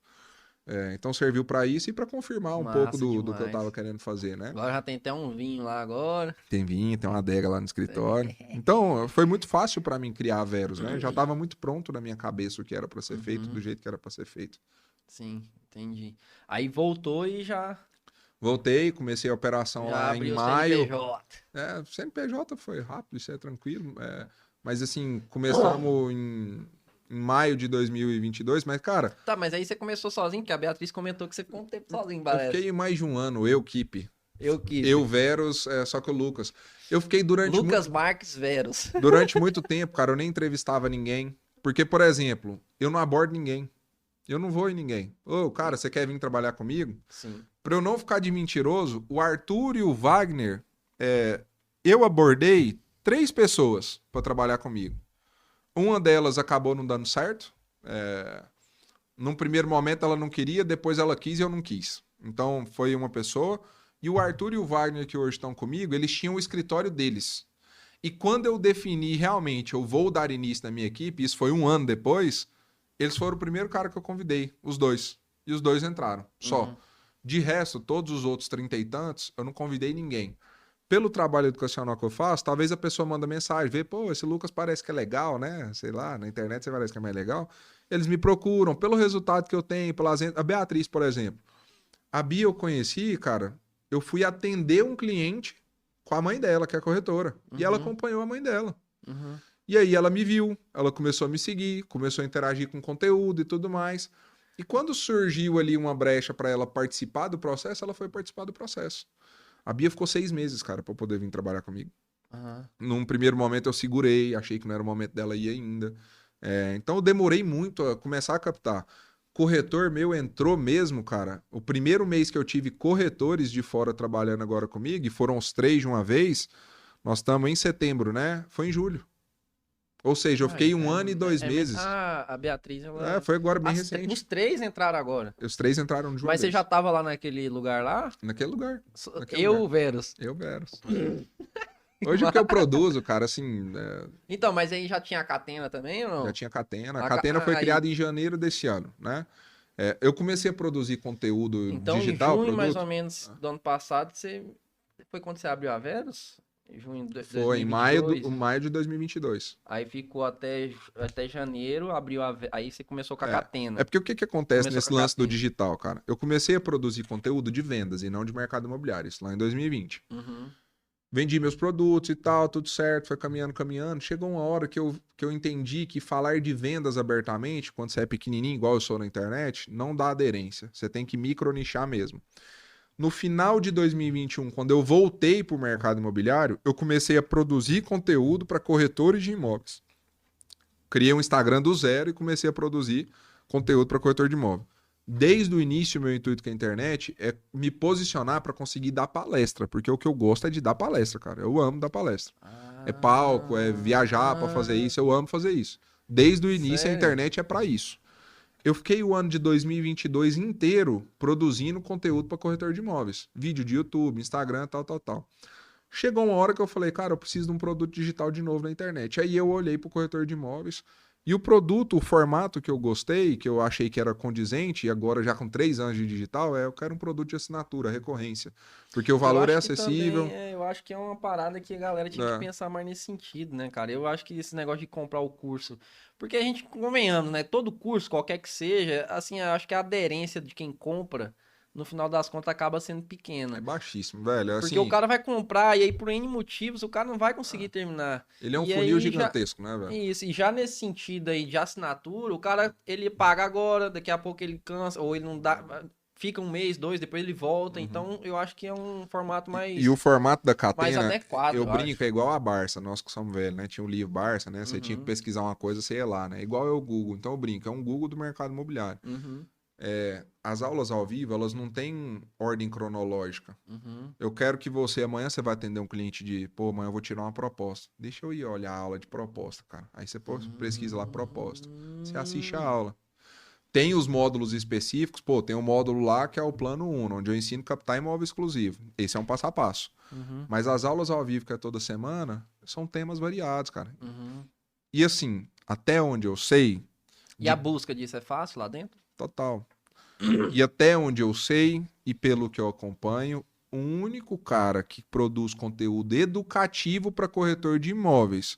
Então serviu para isso e para confirmar um pouco do que eu tava querendo fazer, né? Agora já tem até um vinho lá agora. Tem vinho, tem uma adega lá no escritório. Então foi muito fácil para mim criar a Verus, né? Já tava muito pronto na minha cabeça o que era para ser feito, do jeito que era para ser feito. Sim, entendi. Aí voltou e já... Voltei, comecei a operação já lá abriu em o maio. CNPJ. CNPJ foi rápido, isso é tranquilo. Mas assim, começamos em maio de 2022, mas cara... Tá, mas aí você começou sozinho, porque a Beatriz comentou que você ficou um tempo sozinho, Eu parece. fiquei mais de um ano, eu, Kipe. Eu, Verus, só que o Lucas. Eu fiquei Lucas Marques Verus. Durante muito tempo, cara, eu nem entrevistava ninguém. Porque, por exemplo, eu não abordo ninguém. Eu não vou em ninguém. Ô, cara, você quer vir trabalhar comigo? Sim. Pra eu não ficar de mentiroso, o Arthur e o Wagner, eu abordei 3 pessoas pra trabalhar comigo. Uma delas acabou não dando certo. Num primeiro momento ela não queria, depois ela quis e eu não quis. Então foi uma pessoa. E o Arthur e o Wagner, que hoje estão comigo, eles tinham o escritório deles. E quando eu defini realmente, eu vou dar início na minha equipe, isso foi 1 ano depois, eles foram o primeiro cara que eu convidei, os dois. E os dois entraram, só. De resto, todos os outros 30 e tantos, eu não convidei ninguém. Pelo trabalho educacional que eu faço, talvez a pessoa manda mensagem, vê, pô, esse Lucas parece que é legal, né? Sei lá, na internet você parece que é mais legal. Eles me procuram pelo resultado que eu tenho, a Beatriz, por exemplo. A Bia eu conheci, cara, eu fui atender um cliente com a mãe dela, que é a corretora. E ela acompanhou a mãe dela. E aí ela me viu, ela começou a me seguir, começou a interagir com conteúdo e tudo mais. E quando surgiu ali uma brecha para ela participar do processo, ela foi participar do processo. A Bia ficou 6 meses, cara, para poder vir trabalhar comigo. Num primeiro momento eu segurei, achei que não era o momento dela ir ainda. Então eu demorei muito a começar a captar. Corretor meu entrou mesmo, cara. O primeiro mês que eu tive corretores de fora trabalhando agora comigo, e foram os 3 de uma vez, nós estamos em setembro, né? Foi em julho. Ou seja, eu fiquei 1 ano e 2 meses. A Beatriz, ela... Foi agora bem recente. Os 3 entraram agora. Os 3 entraram de uma Mas vez. você já tava lá naquele lugar lá? Naquele lugar. Verus. Eu, Verus. Hoje o que eu produzo, cara, assim... Então, mas aí já tinha a Catena também ou não? Já tinha a Catena. A Catena foi criada em janeiro desse ano, né? Eu comecei a produzir conteúdo digital. Então, em junho, mais ou menos, do ano passado, foi quando você abriu a Verus? Junho de 2022. Foi, em maio de 2022. Aí ficou até janeiro, aí você começou com a Catena. Porque o que acontece nesse lance do digital, cara? Eu comecei a produzir conteúdo de vendas e não de mercado imobiliário, isso lá em 2020. Vendi meus produtos e tal, tudo certo, foi caminhando. Chegou uma hora que eu entendi que falar de vendas abertamente, quando você é pequenininho, igual eu sou na internet, não dá aderência. Você tem que micronichar mesmo. No final de 2021, quando eu voltei para o mercado imobiliário, eu comecei a produzir conteúdo para corretores de imóveis. Criei um Instagram do zero e comecei a produzir conteúdo para corretor de imóvel. Desde o início, meu intuito com a internet é me posicionar para conseguir dar palestra, porque o que eu gosto é de dar palestra, cara. Eu amo dar palestra. É palco, é viajar para fazer isso, eu amo fazer isso. Desde o início, sério? A internet é para isso. Eu fiquei o ano de 2022 inteiro produzindo conteúdo para corretor de imóveis. Vídeo de YouTube, Instagram, tal. Chegou uma hora que eu falei, cara, eu preciso de um produto digital de novo na internet. Aí eu olhei para o corretor de imóveis e o produto, o formato que eu gostei, que eu achei que era condizente, e agora já com 3 anos de digital, eu quero um produto de assinatura, recorrência. Porque o valor é acessível. Também, eu acho que é uma parada que a galera tinha que pensar mais nesse sentido, né, cara? Eu acho que esse negócio de comprar o curso... Porque a gente, convenhamos, né? Todo curso, qualquer que seja, assim, eu acho que a aderência de quem compra, no final das contas, acaba sendo pequena. É baixíssimo, velho. Assim, porque o cara vai comprar e aí, por N motivos, o cara não vai conseguir terminar. Ele é um funil gigantesco, né, velho? Isso, e já nesse sentido aí de assinatura, o cara, ele paga agora, daqui a pouco ele cansa, ou ele não dá... Fica 1 mês, 2, depois ele volta. Então, eu acho que é um formato mais... E o formato da Catena, mais adequado, eu brinco, é igual a Barça. Nós que somos velhos, né? Tinha o livro Barça, né? Você tinha que pesquisar uma coisa, você ia lá, né? Igual é o Google. Então, eu brinco, é um Google do mercado imobiliário. As aulas ao vivo, elas não têm ordem cronológica. Eu quero que você, amanhã você vai atender um cliente de, pô, amanhã eu vou tirar uma proposta. Deixa eu ir olhar a aula de proposta, cara. Aí você pesquisa lá proposta. Você assiste a aula. Tem os módulos específicos, tem um módulo lá que é o plano 1, onde eu ensino a captar imóvel exclusivo. Esse é um passo a passo. Mas as aulas ao vivo, que é toda semana, são temas variados, cara. E assim, até onde eu sei... E a busca disso é fácil lá dentro? Total. E até onde eu sei, e pelo que eu acompanho, o único cara que produz conteúdo educativo para corretor de imóveis,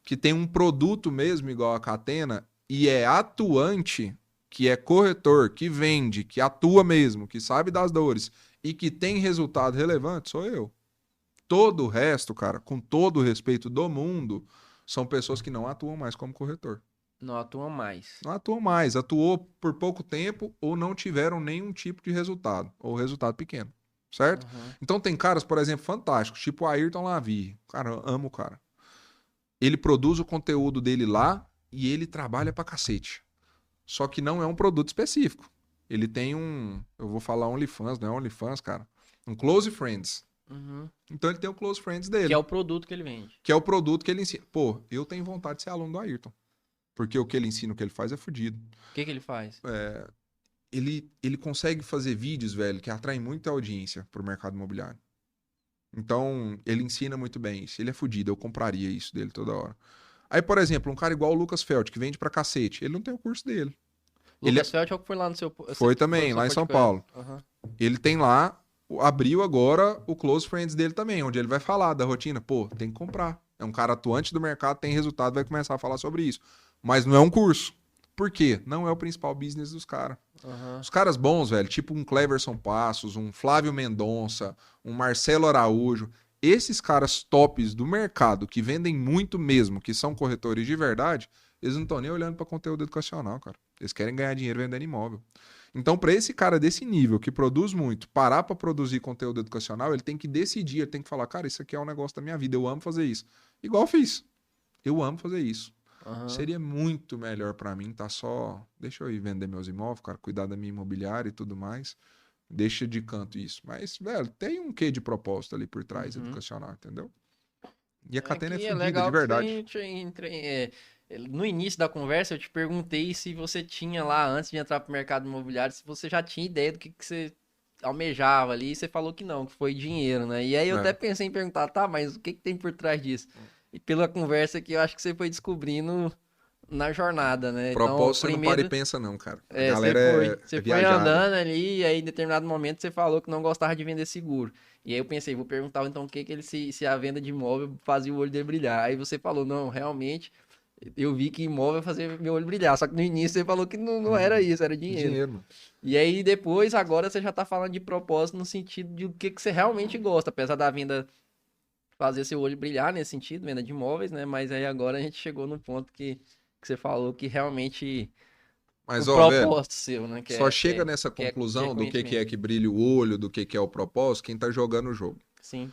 que tem um produto mesmo igual a Catena, e é atuante... que é corretor, que vende, que atua mesmo, que sabe das dores e que tem resultado relevante, sou eu. Todo o resto, cara, com todo o respeito do mundo, são pessoas que não atuam mais como corretor. Não atuam mais. Não atuam mais. Atuou por pouco tempo ou não tiveram nenhum tipo de resultado, ou resultado pequeno, certo? Então tem caras, por exemplo, fantásticos, tipo o Ayrton Lavie. Cara, eu amo o cara. Ele produz o conteúdo dele lá e ele trabalha pra cacete. Só que não é um produto específico. Ele tem eu vou falar OnlyFans, não é OnlyFans, cara. Um Close Friends. Então ele tem o Close Friends dele. Que é o produto que ele vende. Que é o produto que ele ensina. Pô, eu tenho vontade de ser aluno do Ayrton. Porque o que ele ensina, o que ele faz é fudido. O que ele faz? Ele consegue fazer vídeos, velho, que atraem muita audiência pro mercado imobiliário. Então, ele ensina muito bem isso. Ele é fudido, eu compraria isso dele toda hora. Aí, por exemplo, um cara igual o Lucas Felt, que vende pra cacete, ele não tem o curso dele. Lucas Felt é o que foi lá no seu... Foi também, lá em São Paulo. Uhum. Ele tem lá, abriu agora o Close Friends dele também, onde ele vai falar da rotina. Pô, tem que comprar. É um cara atuante do mercado, tem resultado, vai começar a falar sobre isso. Mas não é um curso. Por quê? Não é o principal business dos caras. Uhum. Os caras bons, velho, tipo um Cleverson Passos, um Flávio Mendonça, um Marcelo Araújo, esses caras tops do mercado, que vendem muito mesmo, que são corretores de verdade, eles não estão nem olhando para conteúdo educacional, cara. Eles querem ganhar dinheiro vendendo imóvel. Então, para esse cara desse nível, que produz muito, parar para produzir conteúdo educacional, ele tem que decidir, ele tem que falar, cara, isso aqui é um negócio da minha vida, eu amo fazer isso. Igual eu fiz. Eu amo fazer isso. Uhum. Seria muito melhor pra mim tá só... Deixa eu ir vender meus imóveis, cara, cuidar da minha imobiliária e tudo mais. Deixa de canto isso. Mas, velho, tem um quê de propósito ali por trás, educacional, entendeu? E a Catena é fodida, de verdade. No início da conversa, eu te perguntei se você tinha lá, antes de entrar pro mercado imobiliário, se você já tinha ideia do que você almejava ali, e você falou que não, que foi dinheiro, né? E aí eu até pensei em perguntar, tá, mas o que tem por trás disso? E pela conversa que eu acho que você foi descobrindo na jornada, né? Propósito Então, você não para e pensa não, cara. A você galera você é foi viajada. andando ali, e aí em determinado momento você falou que não gostava de vender seguro. E aí eu pensei, vou perguntar então o que ele se a venda de imóvel fazia o olho dele brilhar. Aí você falou, não, realmente, eu vi que imóvel fazia meu olho brilhar. Só que no início você falou que não era isso, era dinheiro. Dinheiro, mano. E aí depois, agora você já tá falando de propósito no sentido de o que você realmente gosta, apesar da venda fazer seu olho brilhar nesse sentido, venda de imóveis, né? Mas aí agora a gente chegou no ponto que você falou que realmente o Mas, ó, velho, propósito seu, né? só chega nessa Que é conclusão do que é conhecimento. que brilha o olho, do que é o propósito, quem tá jogando o jogo. Sim.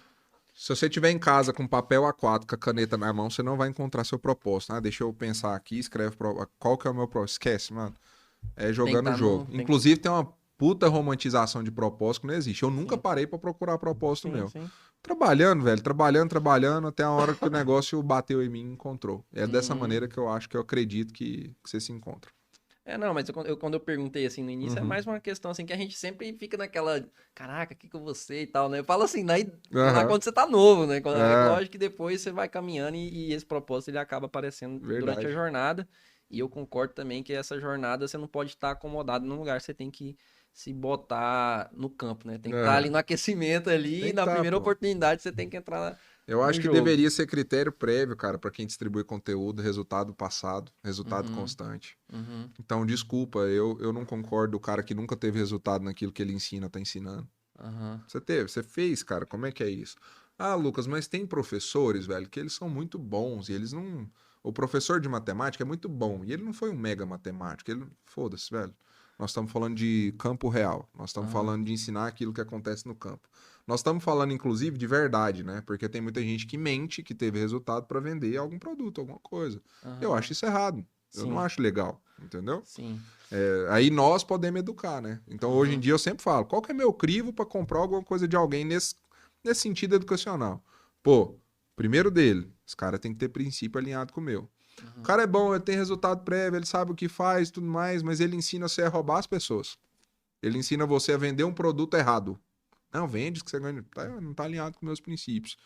Se você estiver em casa com papel A4, com a caneta na mão, você não vai encontrar seu propósito. Ah, deixa eu pensar aqui, escreve qual que é o meu propósito. Esquece, mano. É Tem que jogando o tá jogo. no. Inclusive, tem uma puta romantização de propósito que não existe. Eu nunca Sim, parei pra procurar propósito sim, meu. sim. Trabalhando, velho, trabalhando, até a hora que o negócio bateu em mim e encontrou. É dessa Uhum. maneira que eu acho que eu acredito que você se encontra. Não, mas quando eu perguntei assim no início, é Uhum. mais uma questão assim que a gente sempre fica naquela, caraca, o que que eu vou ser e tal, né? Eu falo assim, lá Aham. quando você tá novo, né? É, Lógico que depois você vai caminhando e esse propósito ele acaba aparecendo durante a verdade. jornada. E eu concordo também que essa jornada você não pode estar acomodado num lugar, você tem que se botar no campo, né? Tem que estar ali Aham. no aquecimento ali, Tem e que na tá, primeira pô. oportunidade você tem que entrar Eu no acho que jogo. deveria ser critério prévio, cara, pra quem distribui conteúdo, resultado passado, resultado Uhum, constante. uhum, Então, desculpa, eu não concordo. O cara que nunca teve resultado naquilo que ele ensina, tá ensinando. aham, Você teve, você fez, cara, como é que é isso? Ah, Lucas, mas tem professores, velho, que eles são muito bons e eles não. O professor de matemática é muito bom e ele não foi um mega matemático. Ele... Foda-se, velho. Nós estamos falando de campo real. Nós estamos aham, falando de ensinar aquilo que acontece no campo. Nós estamos falando, inclusive, de verdade, né? Porque tem muita gente que mente que teve resultado para vender algum produto, alguma coisa. Eu acho aham. isso errado. Eu não Sim, acho legal, entendeu? sim. Aí nós podemos educar, né? Então hoje em Aham. dia eu sempre falo, qual que é meu crivo para comprar alguma coisa de alguém nesse sentido educacional? Pô, primeiro dele, esse cara tem que ter princípio alinhado com o meu. O Uhum. cara é bom, ele tem resultado prévio, ele sabe o que faz e tudo mais, mas ele ensina você a roubar as pessoas. Ele ensina você a vender um produto errado. Não, vende que você ganha. Não tá alinhado com meus princípios.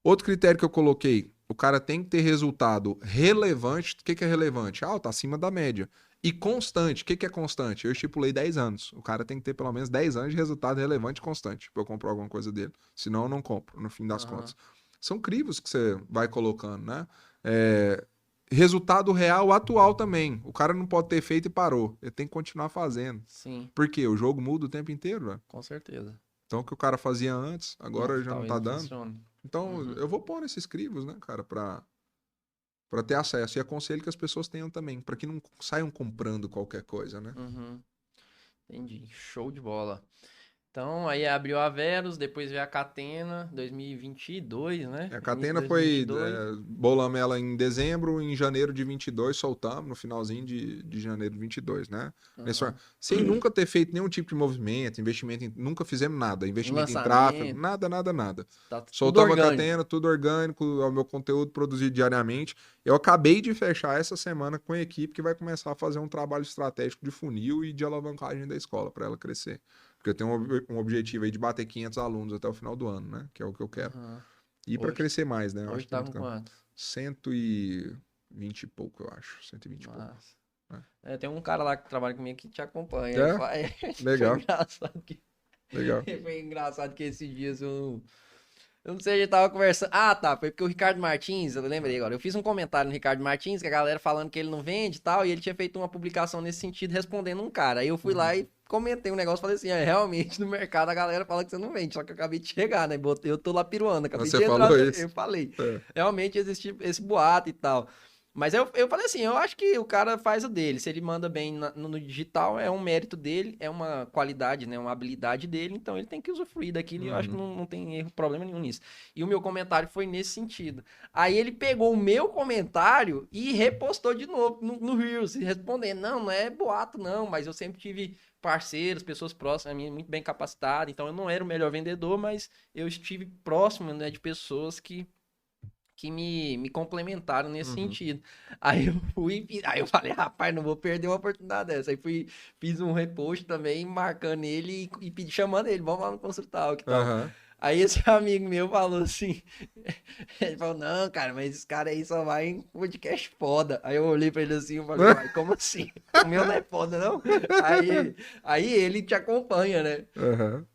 Outro critério que eu coloquei, o cara tem que ter resultado relevante. O que é relevante? Ah, tá acima da média. E constante. O que é constante? Eu estipulei 10 anos. O cara tem que ter pelo menos 10 anos de resultado relevante e constante para eu comprar alguma coisa dele. Senão eu não compro, no fim das Aham. contas. São crivos que você vai colocando, né? Resultado real atual também. O cara não pode ter feito e parou. Ele tem que continuar fazendo. Sim, Por quê? O jogo muda o tempo inteiro, né? com certeza. Então o que o cara fazia antes, Não, agora já não talvez tá não dando. funcione. Então, Uhum. eu vou pôr nesses crivos, né, cara, pra ter acesso. E aconselho que as pessoas tenham também, pra que não saiam comprando qualquer coisa, né? Uhum. Entendi. Show de bola. Então, aí abriu a Verus, depois veio a Catena, 2022, né? A Início Catena de foi, 2022. bolamos ela em dezembro, em janeiro de 22 soltamos, no finalzinho de janeiro de 22, né? Aham. Sem nunca ter feito nenhum tipo de movimento, nunca fizemos nada, Um investimento em tráfego, lançamento, nada, nada, nada. tá tudo Soltamos a orgânico. Catena, tudo orgânico, é o meu conteúdo produzido diariamente. Eu acabei de fechar essa semana com a equipe que vai começar a fazer um trabalho estratégico de funil e de alavancagem da escola para ela crescer. Porque eu tenho um objetivo aí de bater 500 alunos até o final do ano, né? Que é o que eu quero. Aham. E para Hoje, crescer mais, né? Eu hoje acho que tem tá muito com campo. quanto? 120 e pouco, eu acho. 120 e pouco. Nossa. É, tem um cara lá que trabalha comigo que te acompanha. É? Foi Legal, engraçado que, legal. foi engraçado que esses dias eu não sei, a gente tava conversando. Ah, tá. Foi porque o Ricardo Martins, eu lembrei agora. Eu fiz um comentário no Ricardo Martins, que a galera falando que ele não vende e tal, e ele tinha feito uma publicação nesse sentido, respondendo um cara. Aí eu fui lá Uhum. e comentei um negócio, falei assim, realmente no mercado a galera fala que você não vende, só que eu acabei de chegar, né? Eu tô lá piruando, acabei Você de entrar, falou isso? eu falei. É. Realmente existe esse boato e tal. Mas eu falei assim, eu acho que o cara faz o dele. Se ele manda bem no digital, é um mérito dele, é uma qualidade, né? Uma habilidade dele, então ele tem que usufruir daquilo e eu acho que Uhum. não tem erro, problema nenhum nisso. E o meu comentário foi nesse sentido. Aí ele pegou o meu comentário e repostou de novo no Reels, respondendo: não, não é boato, não, mas eu sempre tive parceiros, pessoas próximas a mim, muito bem capacitadas, então eu não era o melhor vendedor, mas eu estive próximo, né, de pessoas que me complementaram nesse Uhum. sentido. Aí eu fui, aí eu falei, rapaz, não vou perder uma oportunidade dessa. Aí fiz um repost também, marcando ele chamando ele, vamos lá no consultar, que tal. Aham. Aí esse amigo meu falou assim, ele falou, não, cara, mas esse cara aí só vai em podcast foda. Aí eu olhei pra ele assim e falei, uai, como assim? O meu não é foda, não? Aí ele te acompanha, né? Aham.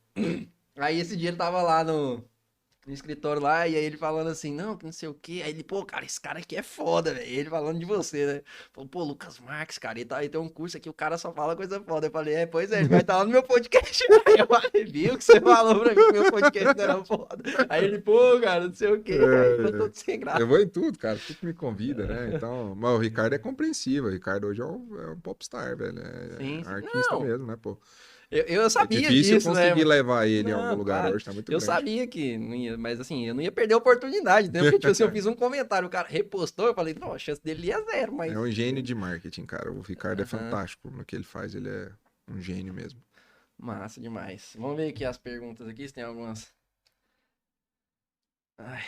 Aí esse dia ele tava lá no escritório lá, e aí ele falando assim, não, que não sei o quê. Aí ele, pô, cara, esse cara aqui é foda, velho. Ele falando de você, né? Falou, pô, Lucas Marques, cara, ele tem um curso aqui, o cara só fala coisa foda. Eu falei, pois é, ele vai estar lá no meu podcast. Aí eu falei, viu que você falou pra mim que meu podcast não era foda. Aí ele, pô, cara, não sei o quê. Aí ficou É, todo sem eu graça. vou em tudo, cara. Tudo que me convida, né? Então, mas o Ricardo é compreensível. O Ricardo hoje é um popstar, velho. Sim, É sim. artista Não, mesmo, né, pô? eu É sabia difícil disso, né? conseguir levar ele em algum Não, lugar claro. hoje, tá muito Eu grande. sabia que não ia, mas assim, eu não ia perder a oportunidade, né? Porque, tipo assim, eu fiz um comentário, o cara repostou, eu falei, não, a chance dele é zero, É mas. um gênio de marketing, cara. O Ricardo é Aham. fantástico no que ele faz. Ele é um gênio mesmo. Massa demais. Vamos ver aqui as perguntas aqui, se tem algumas. Ai,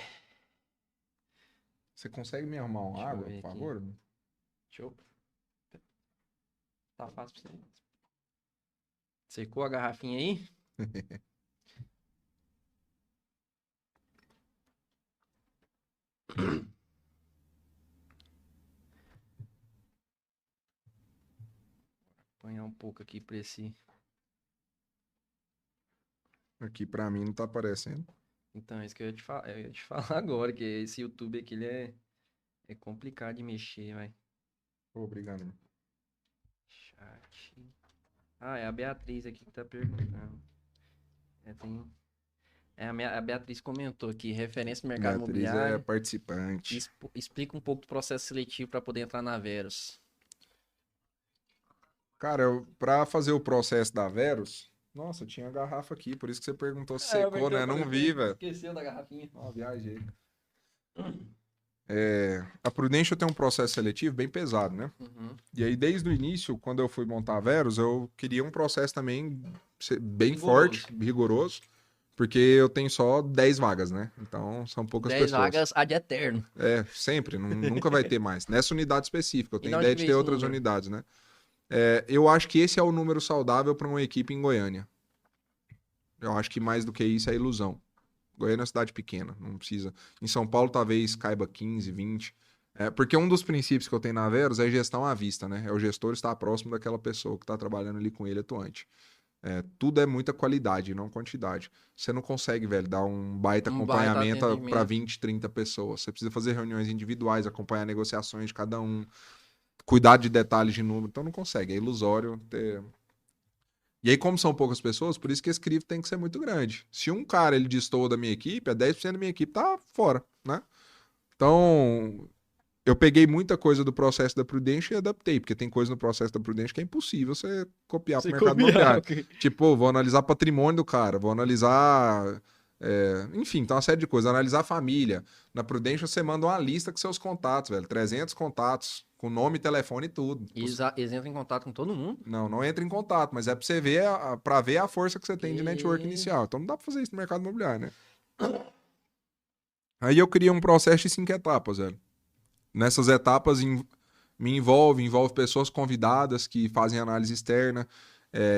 Você consegue me arrumar uma deixa eu água, ver por aqui. favor? Deixa eu. Tá fácil pra você. Secou a garrafinha aí? Apanhar um pouco aqui pra esse. Aqui pra mim não tá aparecendo. Então, é isso que eu ia te falar. Eu ia te falar agora, que esse YouTube aqui ele é complicado de mexer, vai. Obrigado. Chat. Ah, é a Beatriz aqui que tá perguntando. É, tem. A Beatriz comentou aqui, referência no mercado Beatriz é imobiliário. participante. Explica um pouco do processo seletivo para poder entrar na Verus. Cara, pra fazer o processo da Verus. Nossa, tinha a garrafa aqui, por isso que você perguntou se É, secou, porque eu né? falei, Não pô, vi, velho. esqueceu da garrafinha. Ó, viajei. A Prudential tem um processo seletivo bem pesado, né? Uhum. E aí, desde o início, quando eu fui montar a Verus, eu queria um processo também bem forte, Rigoroso. rigoroso, porque eu tenho só 10 vagas, né? Então, são poucas 10 pessoas. vagas ad eterno. Sempre, nunca vai ter mais. Nessa unidade específica, eu E tenho de onde ideia que de veio ter esse outras número? unidades, né? Eu acho que esse é o número saudável para uma equipe em Goiânia. Eu acho que mais do que isso é ilusão. Goiânia é uma cidade pequena, não precisa. Em São Paulo, talvez caiba 15, 20. Porque um dos princípios que eu tenho na Verus é gestão à vista, né? É o gestor estar próximo daquela pessoa que está trabalhando ali com ele atuante. Tudo é muita qualidade, não quantidade. Você não consegue, velho, dar um baita Um baita acompanhamento para atendimento. 20, 30 pessoas. Você precisa fazer reuniões individuais, acompanhar negociações de cada um, cuidar de detalhes de número. Então não consegue, é ilusório ter. E aí, como são poucas pessoas, por isso que esse crivo tem que ser muito grande. Se um cara ele destoa da minha equipe, 10% da minha equipe tá fora, né? Então, eu peguei muita coisa do processo da Prudential e adaptei, porque tem coisa no processo da Prudential que é impossível você copiar para o mercado imobiliário. Ok. Tipo, vou analisar patrimônio do cara, vou analisar. Enfim, tem uma série de coisas. Analisar a família. Na Prudential você manda uma lista com seus contatos, velho. 300 contatos, com nome, telefone e tudo. E eles entram em contato com todo mundo? Não, não entra em contato, mas é pra você ver, pra ver a força que você tem de network E... inicial. Então não dá pra fazer isso no mercado imobiliário, né? Aí eu criei um processo de 5 etapas, velho. Nessas etapas envolve pessoas convidadas que fazem análise externa,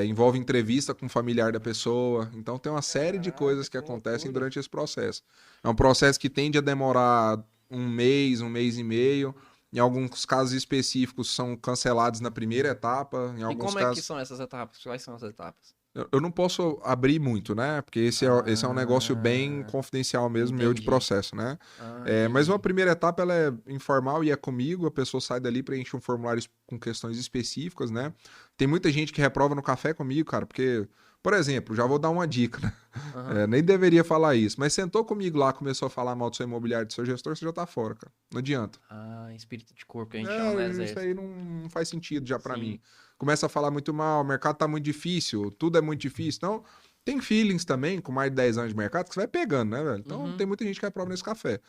envolve entrevista com o familiar da pessoa. Então tem uma série de coisas que que acontecem loucura. durante esse processo. É um processo que tende a demorar um mês e meio. Em alguns casos específicos são cancelados na primeira etapa. Em E alguns como é que casos são essas etapas? Quais são as etapas? eu não posso abrir muito, né? Porque esse é um negócio bem Ah, confidencial mesmo, meu de entendi. processo, né? Ah, Mas uma entendi. primeira etapa, ela é informal e é comigo, a pessoa sai dali, preenche um formulário com questões específicas, né? Tem muita gente que reprova no café comigo, cara, porque, por exemplo, já vou dar uma dica, né? Aham. Nem deveria falar isso, mas sentou comigo lá, começou a falar mal do seu imobiliário, do seu gestor, você já tá fora, cara. Não adianta. Ah, espírito de corpo que a gente chama no Isso exército. aí não faz sentido já pra mim. Sim. Começa a falar muito mal, o mercado tá muito difícil, tudo é muito difícil. Então, tem feelings também, com mais de 10 anos de mercado, que você vai pegando, né, velho? Então, Uhum. tem muita gente que aprova nesse café.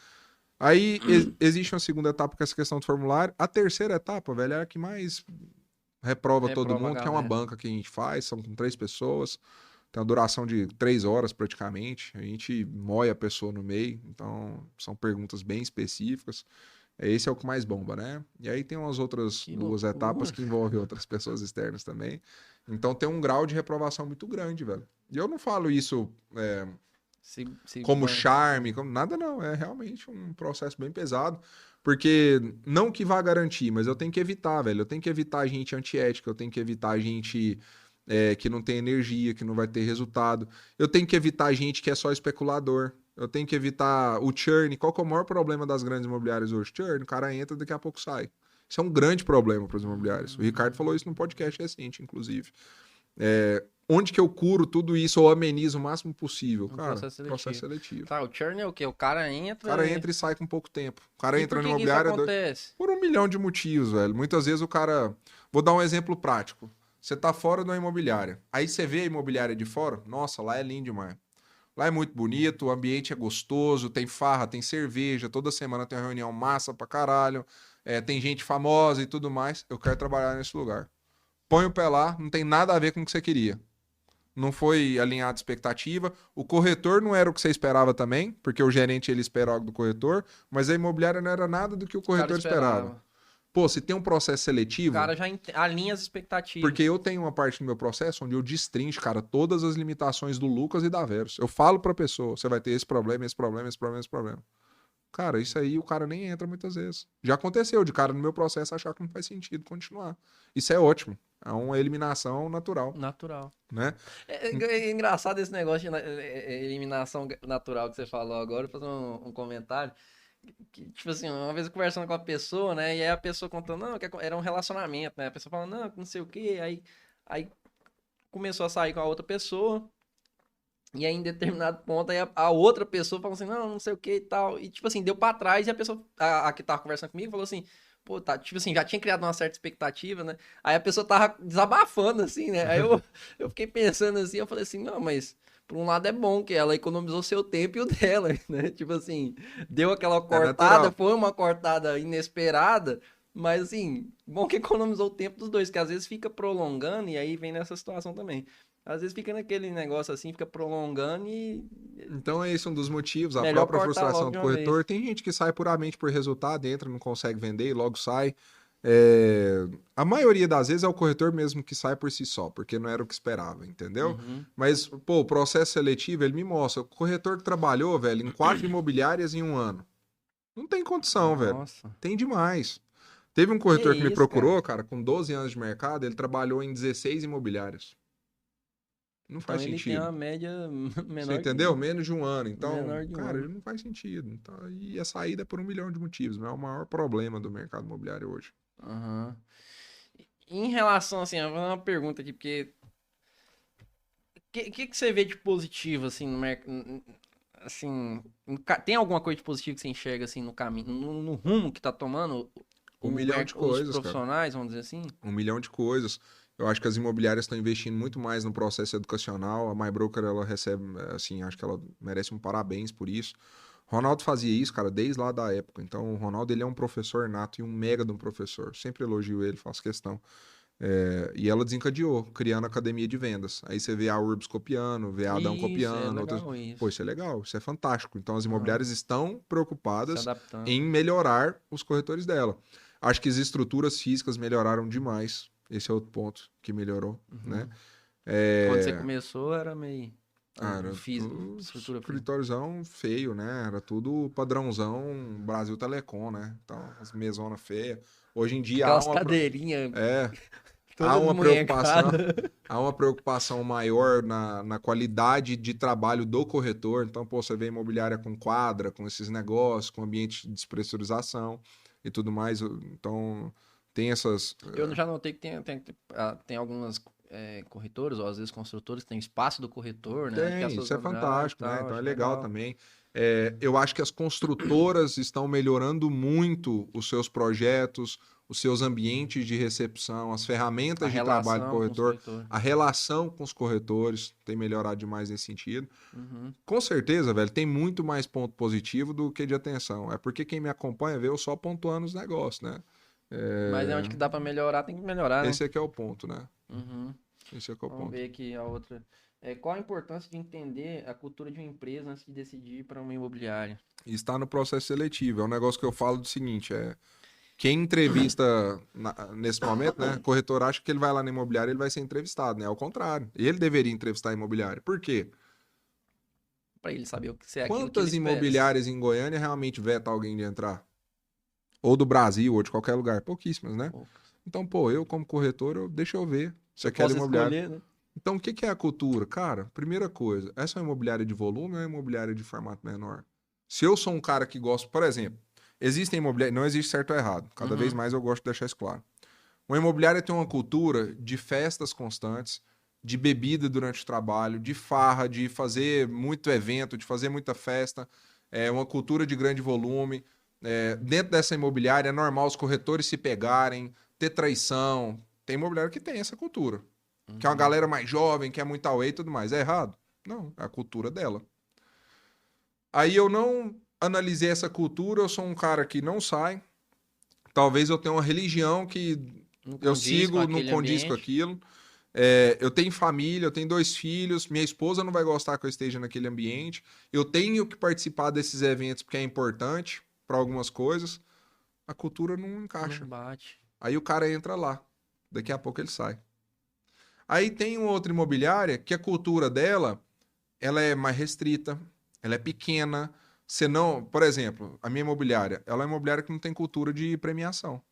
Aí, existe uma segunda etapa, que é essa questão do formulário. A terceira etapa, velho, é a que mais reprova todo Reprova a mundo, que é uma galera. banca que a gente faz, são com 3 pessoas. Tem uma duração de 3 horas praticamente. A gente moe a pessoa no meio, então são perguntas bem específicas. Esse é o que mais bomba, né? E aí tem umas outras Que 2 etapas loucura. que envolvem outras pessoas externas também. Então tem um grau de reprovação muito grande, velho. E eu não falo isso Se como bancar. charme, como nada não. É realmente um processo bem pesado. Porque não que vá garantir, mas eu tenho que evitar, velho. Eu tenho que evitar gente antiética, eu tenho que evitar gente que não tem energia, que não vai ter resultado. Eu tenho que evitar gente que é só especulador. Eu tenho que evitar o churn. Qual que é o maior problema das grandes imobiliárias hoje? Churn, o cara entra e daqui a pouco sai. Isso é um grande problema para os imobiliários. O Ricardo falou isso num podcast recente, inclusive. Onde que eu curo tudo isso ou amenizo o máximo possível? Um Cara, processo processo seletivo. seletivo. Tá, o churn é o quê? O cara O entra cara e... entra e sai com pouco tempo. O cara E entra por no que que isso imobiliário acontece? por 1 milhão de motivos, velho. Muitas vezes o cara. Vou dar um exemplo prático. Você tá fora de uma imobiliária. Aí você vê a imobiliária de fora. Nossa, lá é lindo demais. Lá é muito bonito, o ambiente é gostoso, tem farra, tem cerveja, toda semana tem uma reunião massa pra caralho, tem gente famosa e tudo mais. Eu quero trabalhar nesse lugar. Põe o pé lá, não tem nada a ver com o que você queria. Não foi alinhado a expectativa. O corretor não era o que você esperava também, porque o gerente ele espera algo do corretor, mas a imobiliária não era nada do que o O cara corretor esperava. esperava. Pô, se tem um processo O seletivo, cara já alinha as porque expectativas. eu tenho uma parte do meu processo onde eu destrincho, cara, todas as limitações do Lucas e da Verus. Eu falo pra pessoa, você vai ter esse problema, esse problema, esse problema, esse problema. Cara, isso aí o cara nem entra muitas vezes. Já aconteceu de cara no meu processo achar que não faz sentido continuar. Isso é ótimo. É uma eliminação natural, Natural. né? É engraçado esse negócio de eliminação natural que você falou agora. Vou fazer um comentário. Que, tipo assim, uma vez eu conversando com a pessoa, né? E aí a pessoa contando, não, que era um relacionamento, né? A pessoa falando, não, não sei o quê. Aí começou a sair com a outra pessoa. E aí, em determinado ponto, aí a outra pessoa falou assim, não, não sei o que e tal. E, tipo assim, deu pra trás e a pessoa, a que tava conversando comigo, falou assim, pô, tá, tipo assim, já tinha criado uma certa expectativa, né? Aí a pessoa tava desabafando, assim, né? Aí eu fiquei pensando assim, eu falei assim, não, mas por um lado é bom que ela economizou seu tempo e o dela, né? Tipo assim, deu aquela É cortada, natural. foi uma cortada inesperada, mas assim, bom que economizou o tempo dos dois, que às vezes fica prolongando e aí vem nessa situação também. Às vezes fica naquele negócio assim, fica prolongando e Então, esse é um dos motivos, a melhor própria cortar frustração logo do de uma vez. corretor. Tem gente que sai puramente por resultado, entra, não consegue vender e logo sai. A maioria das vezes é o corretor mesmo que sai por si só, porque não era o que esperava, entendeu? Uhum. Mas, pô, o processo seletivo, ele me mostra. O corretor que trabalhou, velho, em 4 imobiliárias em um ano. Não tem condição, velho. Nossa. Tem demais. Teve um Que corretor que me isso, cara? procurou, cara, com 12 anos de mercado, ele trabalhou em 16 imobiliárias. Não Então faz ele tem sentido. uma média Você menor entendeu? que Menos de um ano. Então, menor de um cara, ano. ele não faz sentido. Então, e a saída é por 1 milhão de motivos. Não é o maior problema do mercado imobiliário hoje. Aham. Em relação assim, eu vou fazer uma pergunta aqui, porque que você vê de positivo assim no mercado? assim, tem alguma coisa de positivo que você enxerga, assim, no caminho, no rumo que tá tomando Um milhão de os coisas, cara. profissionais, vamos dizer assim? 1 milhão de coisas. Eu acho que as imobiliárias estão investindo muito mais no processo educacional. A MyBroker, ela recebe, assim, acho que ela merece um parabéns por isso. Ronaldo fazia isso, cara, desde lá da época. Então, o Ronaldo, ele é um professor nato e um mega de um professor. Sempre elogio ele, faço questão. E ela desencadeou, criando academia de vendas. Aí você vê a Urbs copiando, vê a Adão Isso, é copiando, outras. legal Pô, isso. isso é legal, isso é fantástico. Então, as Aham, imobiliárias estão se preocupadas adaptando. em melhorar os corretores dela. Acho que as estruturas físicas melhoraram demais. Esse é outro ponto que melhorou, né? Uhum. Quando você É... começou, era meio Cara, físico, tudo estrutura física. escritóriozão feio, né? Era tudo padrãozão Brasil Telecom, né? Então, as mesonas feias. Hoje em dia há Aquelas uma... cadeirinhas É, há todas uma preocupação, desmunhecadas. há uma preocupação maior na qualidade de trabalho do corretor. Então, pô, você vê imobiliária com quadra, com esses negócios, com ambiente de despressurização e tudo mais. Então, tem essas. Eu já notei que tem algumas corretoras, ou às vezes construtoras, que tem espaço do corretor, né? Que é Tem, seus isso é honorários e fantástico, né? tal, Então é acho legal legal. também. Eu acho que as construtoras estão melhorando muito os seus projetos, os seus ambientes de recepção, as A ferramentas de trabalho do relação com os corretor, corretores. a relação com os corretores tem melhorado demais nesse sentido. Uhum. Com certeza, velho, tem muito mais ponto positivo do que de atenção. É porque quem me acompanha vê eu só pontuando os negócios, né? Mas é É, onde que dá pra melhorar, tem que melhorar, né? Esse aqui é o ponto, né? Uhum. Esse aqui é o Vamos ponto. ver aqui a outra. Qual a importância de entender a cultura de uma empresa antes de decidir para uma imobiliária? E está no processo seletivo. É um negócio que eu falo do seguinte, quem entrevista nesse momento, né? Corretor acha que ele vai lá na imobiliária, ele vai ser entrevistado, né? Ao contrário. Ele deveria entrevistar a imobiliária. Por quê? Para ele saber o que se é aquilo que ele Quantas espera. imobiliárias em Goiânia realmente vetam alguém de entrar? Ou do Brasil, ou de qualquer lugar? Pouquíssimas, né? Poucas. Então, pô, eu como corretor, deixa eu ver se Eu aquela posso imobiliária... escolher, né? Então, o que que é a cultura? Cara, primeira coisa, essa é uma imobiliária de volume ou é uma imobiliária de formato menor? Se eu sou um cara que gosta, por exemplo, existem imobiliárias, não existe certo ou errado, cada vez Uhum. mais eu gosto de deixar isso claro. Uma imobiliária tem uma cultura de festas constantes, de bebida durante o trabalho, de farra, de fazer muito evento, de fazer muita festa, uma cultura de grande volume. Dentro dessa imobiliária é normal os corretores se pegarem, ter traição. Tem imobiliária que tem essa cultura. Que é uma Uhum. galera mais jovem, que é muito away e tudo mais. É errado? Não, é a cultura dela. Aí eu não analisei essa cultura, eu sou um cara que não sai. Talvez eu tenha uma religião que Não eu condiz com sigo, não aquele condiz com ambiente. aquilo. Eu tenho família, eu tenho 2 filhos, minha esposa não vai gostar que eu esteja naquele ambiente. Eu tenho que participar desses eventos porque é importante para algumas coisas. A cultura não Não encaixa. bate. Aí o cara entra lá. Daqui a pouco ele sai. Aí tem uma outra imobiliária que a cultura dela, ela é mais restrita, ela é pequena. Você não, por exemplo, a minha imobiliária, ela é uma imobiliária que não tem cultura de premiação.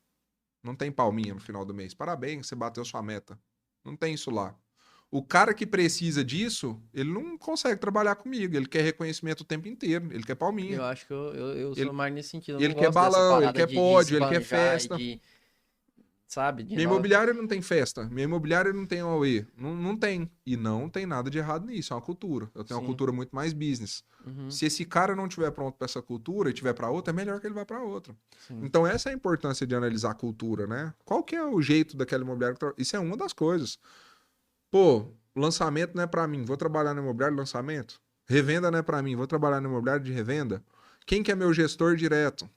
Não tem palminha no final do mês. Parabéns, você bateu sua meta. Não tem isso lá. O cara que precisa disso, ele não consegue trabalhar comigo. Ele quer reconhecimento o tempo inteiro. Ele quer palminha. Eu acho que eu sou Ele, mais nesse sentido. Eu ele não quer gosto dessa balão, ele parada quer de pódio, ele quer esbanjar e festa. de, sabe? Minha imobiliária não tem festa. Minha imobiliária não tem Aue. Não, não tem. E não tem nada de errado nisso. É uma cultura. Eu tenho uma Sim. cultura muito mais business. Uhum. Se esse cara não tiver pronto para essa cultura e tiver para outra, é melhor que ele vá para outra. Sim. Então essa é a importância de analisar a cultura, né? Qual que é o jeito daquela imobiliária? Isso é uma das coisas. Pô, lançamento não é para mim. Vou trabalhar no imobiliário de lançamento. Revenda não é para mim. Vou trabalhar no imobiliário de revenda. Quem que é meu gestor direto?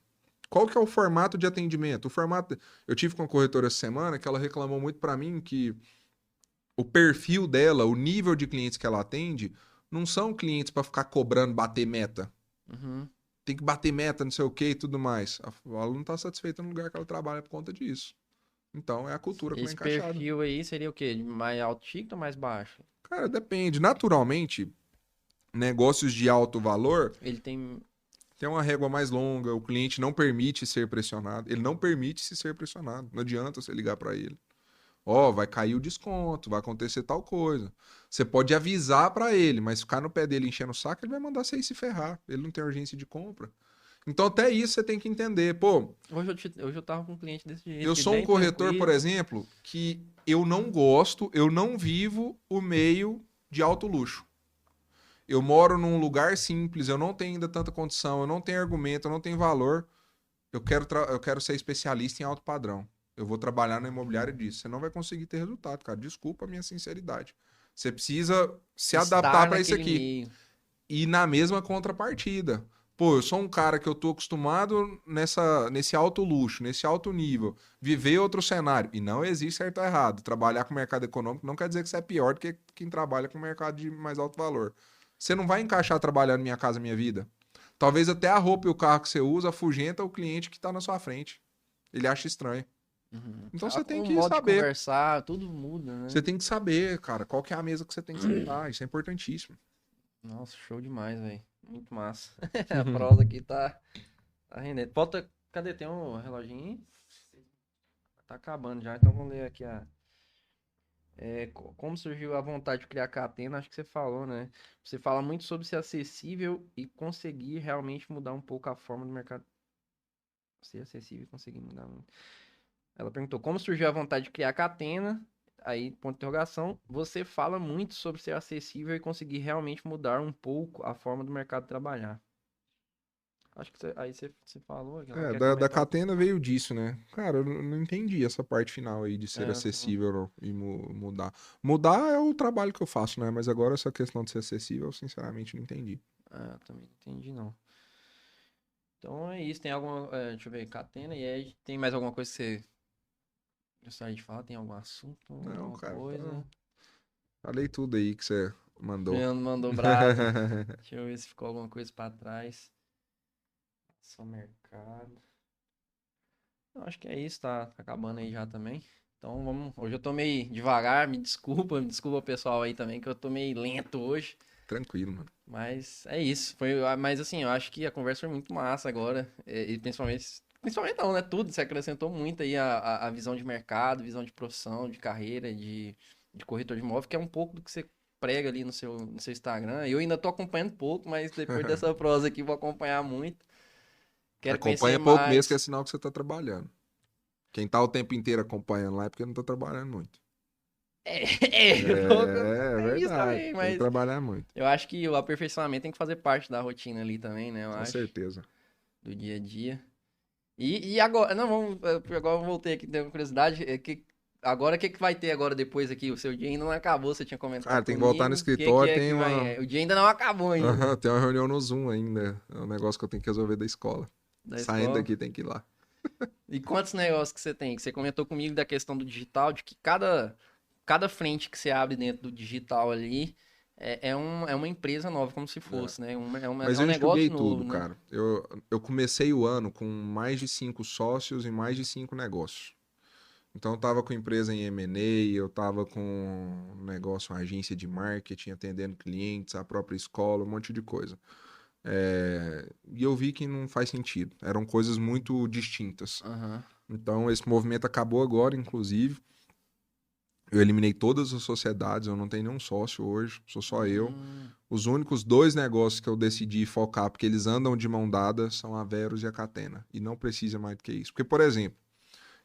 Qual que é o formato de atendimento? O formato. Eu tive com a corretora essa semana que ela reclamou muito para mim que o perfil dela, o nível de clientes que ela atende, não são clientes para ficar cobrando, bater meta. Uhum. Tem que bater meta, não sei o que e tudo mais. Ela não está satisfeita no lugar que ela trabalha por conta disso. Então é a cultura que não é Esse encaixada. perfil aí seria o quê? De mais alto ticket ou mais baixo? Cara, depende. Naturalmente, negócios de alto valor Ele tem. tem uma régua mais longa, o cliente não permite ser pressionado. Ele não permite se ser pressionado. Não adianta você ligar para ele. Ó, vai cair o desconto, vai acontecer tal coisa. Você pode avisar para ele, mas ficar no pé dele enchendo o saco, ele vai mandar você ir se ferrar. Ele não tem urgência de compra. Então, até isso você tem que entender. Pô, Hoje eu tava com um cliente desse jeito, eu que sou um bem corretor, por tranquilo. exemplo, que eu não gosto, eu não vivo o meio de alto luxo. eu moro num lugar simples, eu não tenho ainda tanta condição, eu não tenho argumento, eu não tenho valor. Eu quero ser especialista em alto padrão. Eu vou trabalhar na imobiliária disso. Você não vai conseguir ter resultado, cara. Desculpa a minha sinceridade. Você precisa se adaptar Estar para isso naquele aqui. meio. E na mesma contrapartida. Pô, eu sou um cara que eu tô acostumado nesse alto luxo, nesse alto nível, viver outro cenário. E não existe certo ou errado. Trabalhar com o mercado econômico não quer dizer que você é pior do que quem trabalha com o mercado de mais alto valor. Você não vai encaixar trabalhando Minha Casa Minha Vida. Talvez até a roupa e o carro que você usa afugenta o cliente que tá na sua frente. Ele acha estranho. Uhum. Então você tem O que modo de saber. conversar, tudo muda, Você né? tem que saber, cara, qual que é a mesa que você tem que sentar. Isso é importantíssimo. Nossa, show demais, velho. Muito massa. A prosa aqui tá rendendo. Falta. Cadê? Tem um reloginho aí? Tá acabando já, então vamos ler aqui como surgiu a vontade de criar Catena, acho que você falou, né? Você fala muito sobre ser acessível e conseguir realmente mudar um pouco a forma do mercado. Ser acessível e conseguir mudar. Ela perguntou como surgiu a vontade de criar Catena. Aí, ponto de interrogação. Você fala muito sobre ser acessível e conseguir realmente mudar um pouco a forma do mercado trabalhar. Acho que aí você falou, ela É, quer da comentar. Catena veio disso, né? Cara, eu não entendi essa parte final aí de ser É, eu também, acessível e mudar. Mudar é o trabalho que eu faço, né? Mas agora essa questão de ser acessível, eu sinceramente não entendi. eu também não entendi, não. Então é isso. Tem alguma. Deixa eu ver, Catena e Edge. Tem mais alguma coisa que você gostaria de falar? Tem algum assunto? Não, Alguma cara, coisa? falei tudo aí que você mandou. Juliano mandou brasa. Deixa eu ver se ficou alguma coisa pra trás. Só mercado. Eu acho que é isso, tá acabando aí já também. Então vamos. Hoje eu tô meio devagar, me desculpa o pessoal aí também, que eu tô meio lento hoje. Tranquilo, mano. Mas é isso. Mas assim, eu acho que a conversa foi muito massa agora. E principalmente. Principalmente não, né? Tudo. Você acrescentou muito aí a visão de mercado, visão de profissão, de carreira, de corretor de imóvel, que é um pouco do que você prega ali no seu Instagram. Eu ainda tô acompanhando pouco, mas depois dessa prosa aqui vou acompanhar muito. Quero conhecer Acompanha pouco mesmo, que é mais. sinal que você tá trabalhando. Quem tá o tempo inteiro acompanhando lá é porque não tá trabalhando muito. É, É é isso verdade. também, Tem que mas trabalhar muito. eu acho que o aperfeiçoamento tem que fazer parte da rotina ali também, né? Eu Com acho, certeza. do dia a dia. E agora, não, agora eu voltei aqui, tenho curiosidade, agora o que que vai ter agora depois aqui? O seu dia ainda não acabou, você tinha Cara, comentado tem que voltar no comigo. O que escritório, é tem que vai? uma. O dia ainda não acabou ainda Aham, tem uma reunião no Zoom ainda. É um negócio que eu tenho que resolver da escola. da Saindo escola. daqui tem que ir lá. E quantos negócios que você tem? Que você comentou comigo da questão do digital, de que cada frente que você abre dentro do digital ali é uma empresa nova, como se É. fosse, né? Mas É um eu enxuguei negócio tudo, novo, né? cara. Eu comecei o ano com mais de 5 sócios e mais de 5 negócios. Então eu tava com empresa em M&A, eu tava com um negócio, uma agência de marketing, atendendo clientes, a própria escola, um monte de coisa. E eu vi que não faz sentido. Eram coisas muito distintas. Aham. Então esse movimento acabou agora, inclusive. Eu eliminei todas as sociedades, eu não tenho nenhum sócio hoje, sou só eu. Hum, Os únicos 2 negócios que eu decidi focar, porque eles andam de mão dada, são a Verus e a Catena. E não precisa mais do que isso. Porque, por exemplo,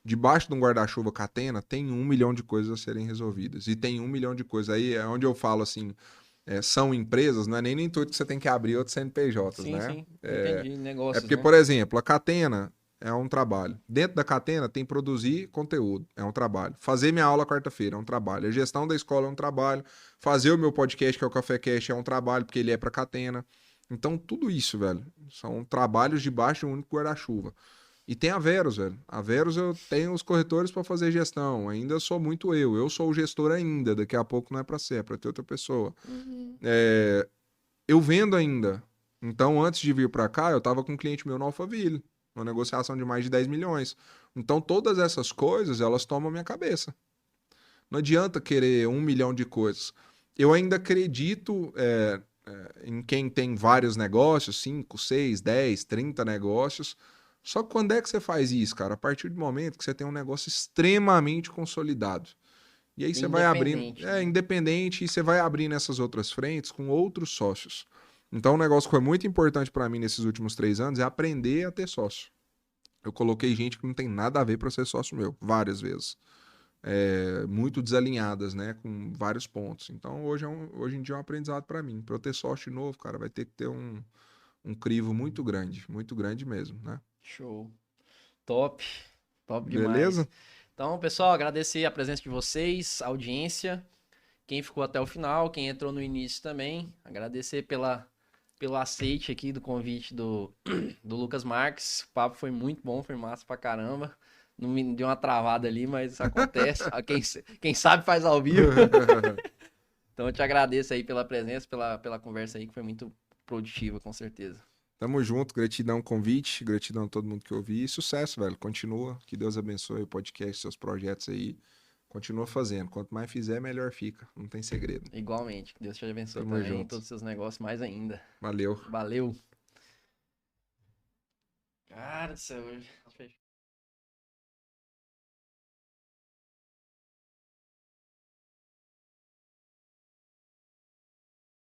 debaixo de um guarda-chuva Catena, tem 1 milhão de coisas a serem resolvidas. E tem 1 milhão de coisas. Aí é onde eu falo assim, são empresas, não é nem no intuito que você tem que abrir outros CNPJs, sim, né? sim, entendi. É Negócios, porque, né? por exemplo, a Catena é um trabalho. Dentro da Catena tem produzir conteúdo, é um trabalho. Fazer minha aula quarta-feira é um trabalho. A gestão da escola é um trabalho. Fazer o meu podcast, que é o Café Cash, é um trabalho, porque ele é pra Catena. Então, tudo isso, velho, são trabalhos debaixo de um único guarda-chuva. E tem a Verus, velho. A Verus eu tenho os corretores para fazer gestão. Ainda sou muito eu. Eu sou o gestor ainda. Daqui a pouco não é para ser, é para ter outra pessoa. Uhum. Eu vendo ainda. Então, antes de vir para cá, eu tava com um cliente meu no Alphaville, uma negociação de mais de 10 milhões. Então, todas essas coisas, elas tomam minha cabeça. Não adianta querer 1 milhão de coisas. Eu ainda acredito em quem tem vários negócios, 5, 6, 10, 30 negócios. Só que quando é que você faz isso, cara? A partir do momento que você tem um negócio extremamente consolidado. E aí você vai abrindo, Independente, né? independente, e você vai abrindo essas outras frentes com outros sócios. Então, um negócio que foi muito importante para mim nesses últimos 3 anos é aprender a ter sócio. Eu coloquei gente que não tem nada a ver para ser sócio meu, várias vezes. muito desalinhadas, né? Com vários pontos. Então, hoje em dia é um aprendizado para mim. Para eu ter sorte de novo, cara, vai ter que ter um crivo muito grande mesmo, né? Show. Top. Top demais. Beleza? Então, pessoal, agradecer a presença de vocês, a audiência, quem ficou até o final, quem entrou no início também. Agradecer pelo aceite aqui do convite do Lucas Marques. O papo foi muito bom, foi massa pra caramba. Não me deu uma travada ali, mas acontece. Quem sabe faz ao vivo. Então eu te agradeço aí pela presença, pela conversa aí, que foi muito produtiva, com certeza. Tamo junto, gratidão ao convite, gratidão a todo mundo que ouviu e sucesso, velho. Continua, que Deus abençoe o podcast, seus projetos aí. Continua fazendo. Quanto mais fizer, melhor fica. Não tem segredo. Igualmente. Que Deus te abençoe Tamo também em junto. todos os seus negócios, mais ainda. Valeu. Valeu. Cara do céu.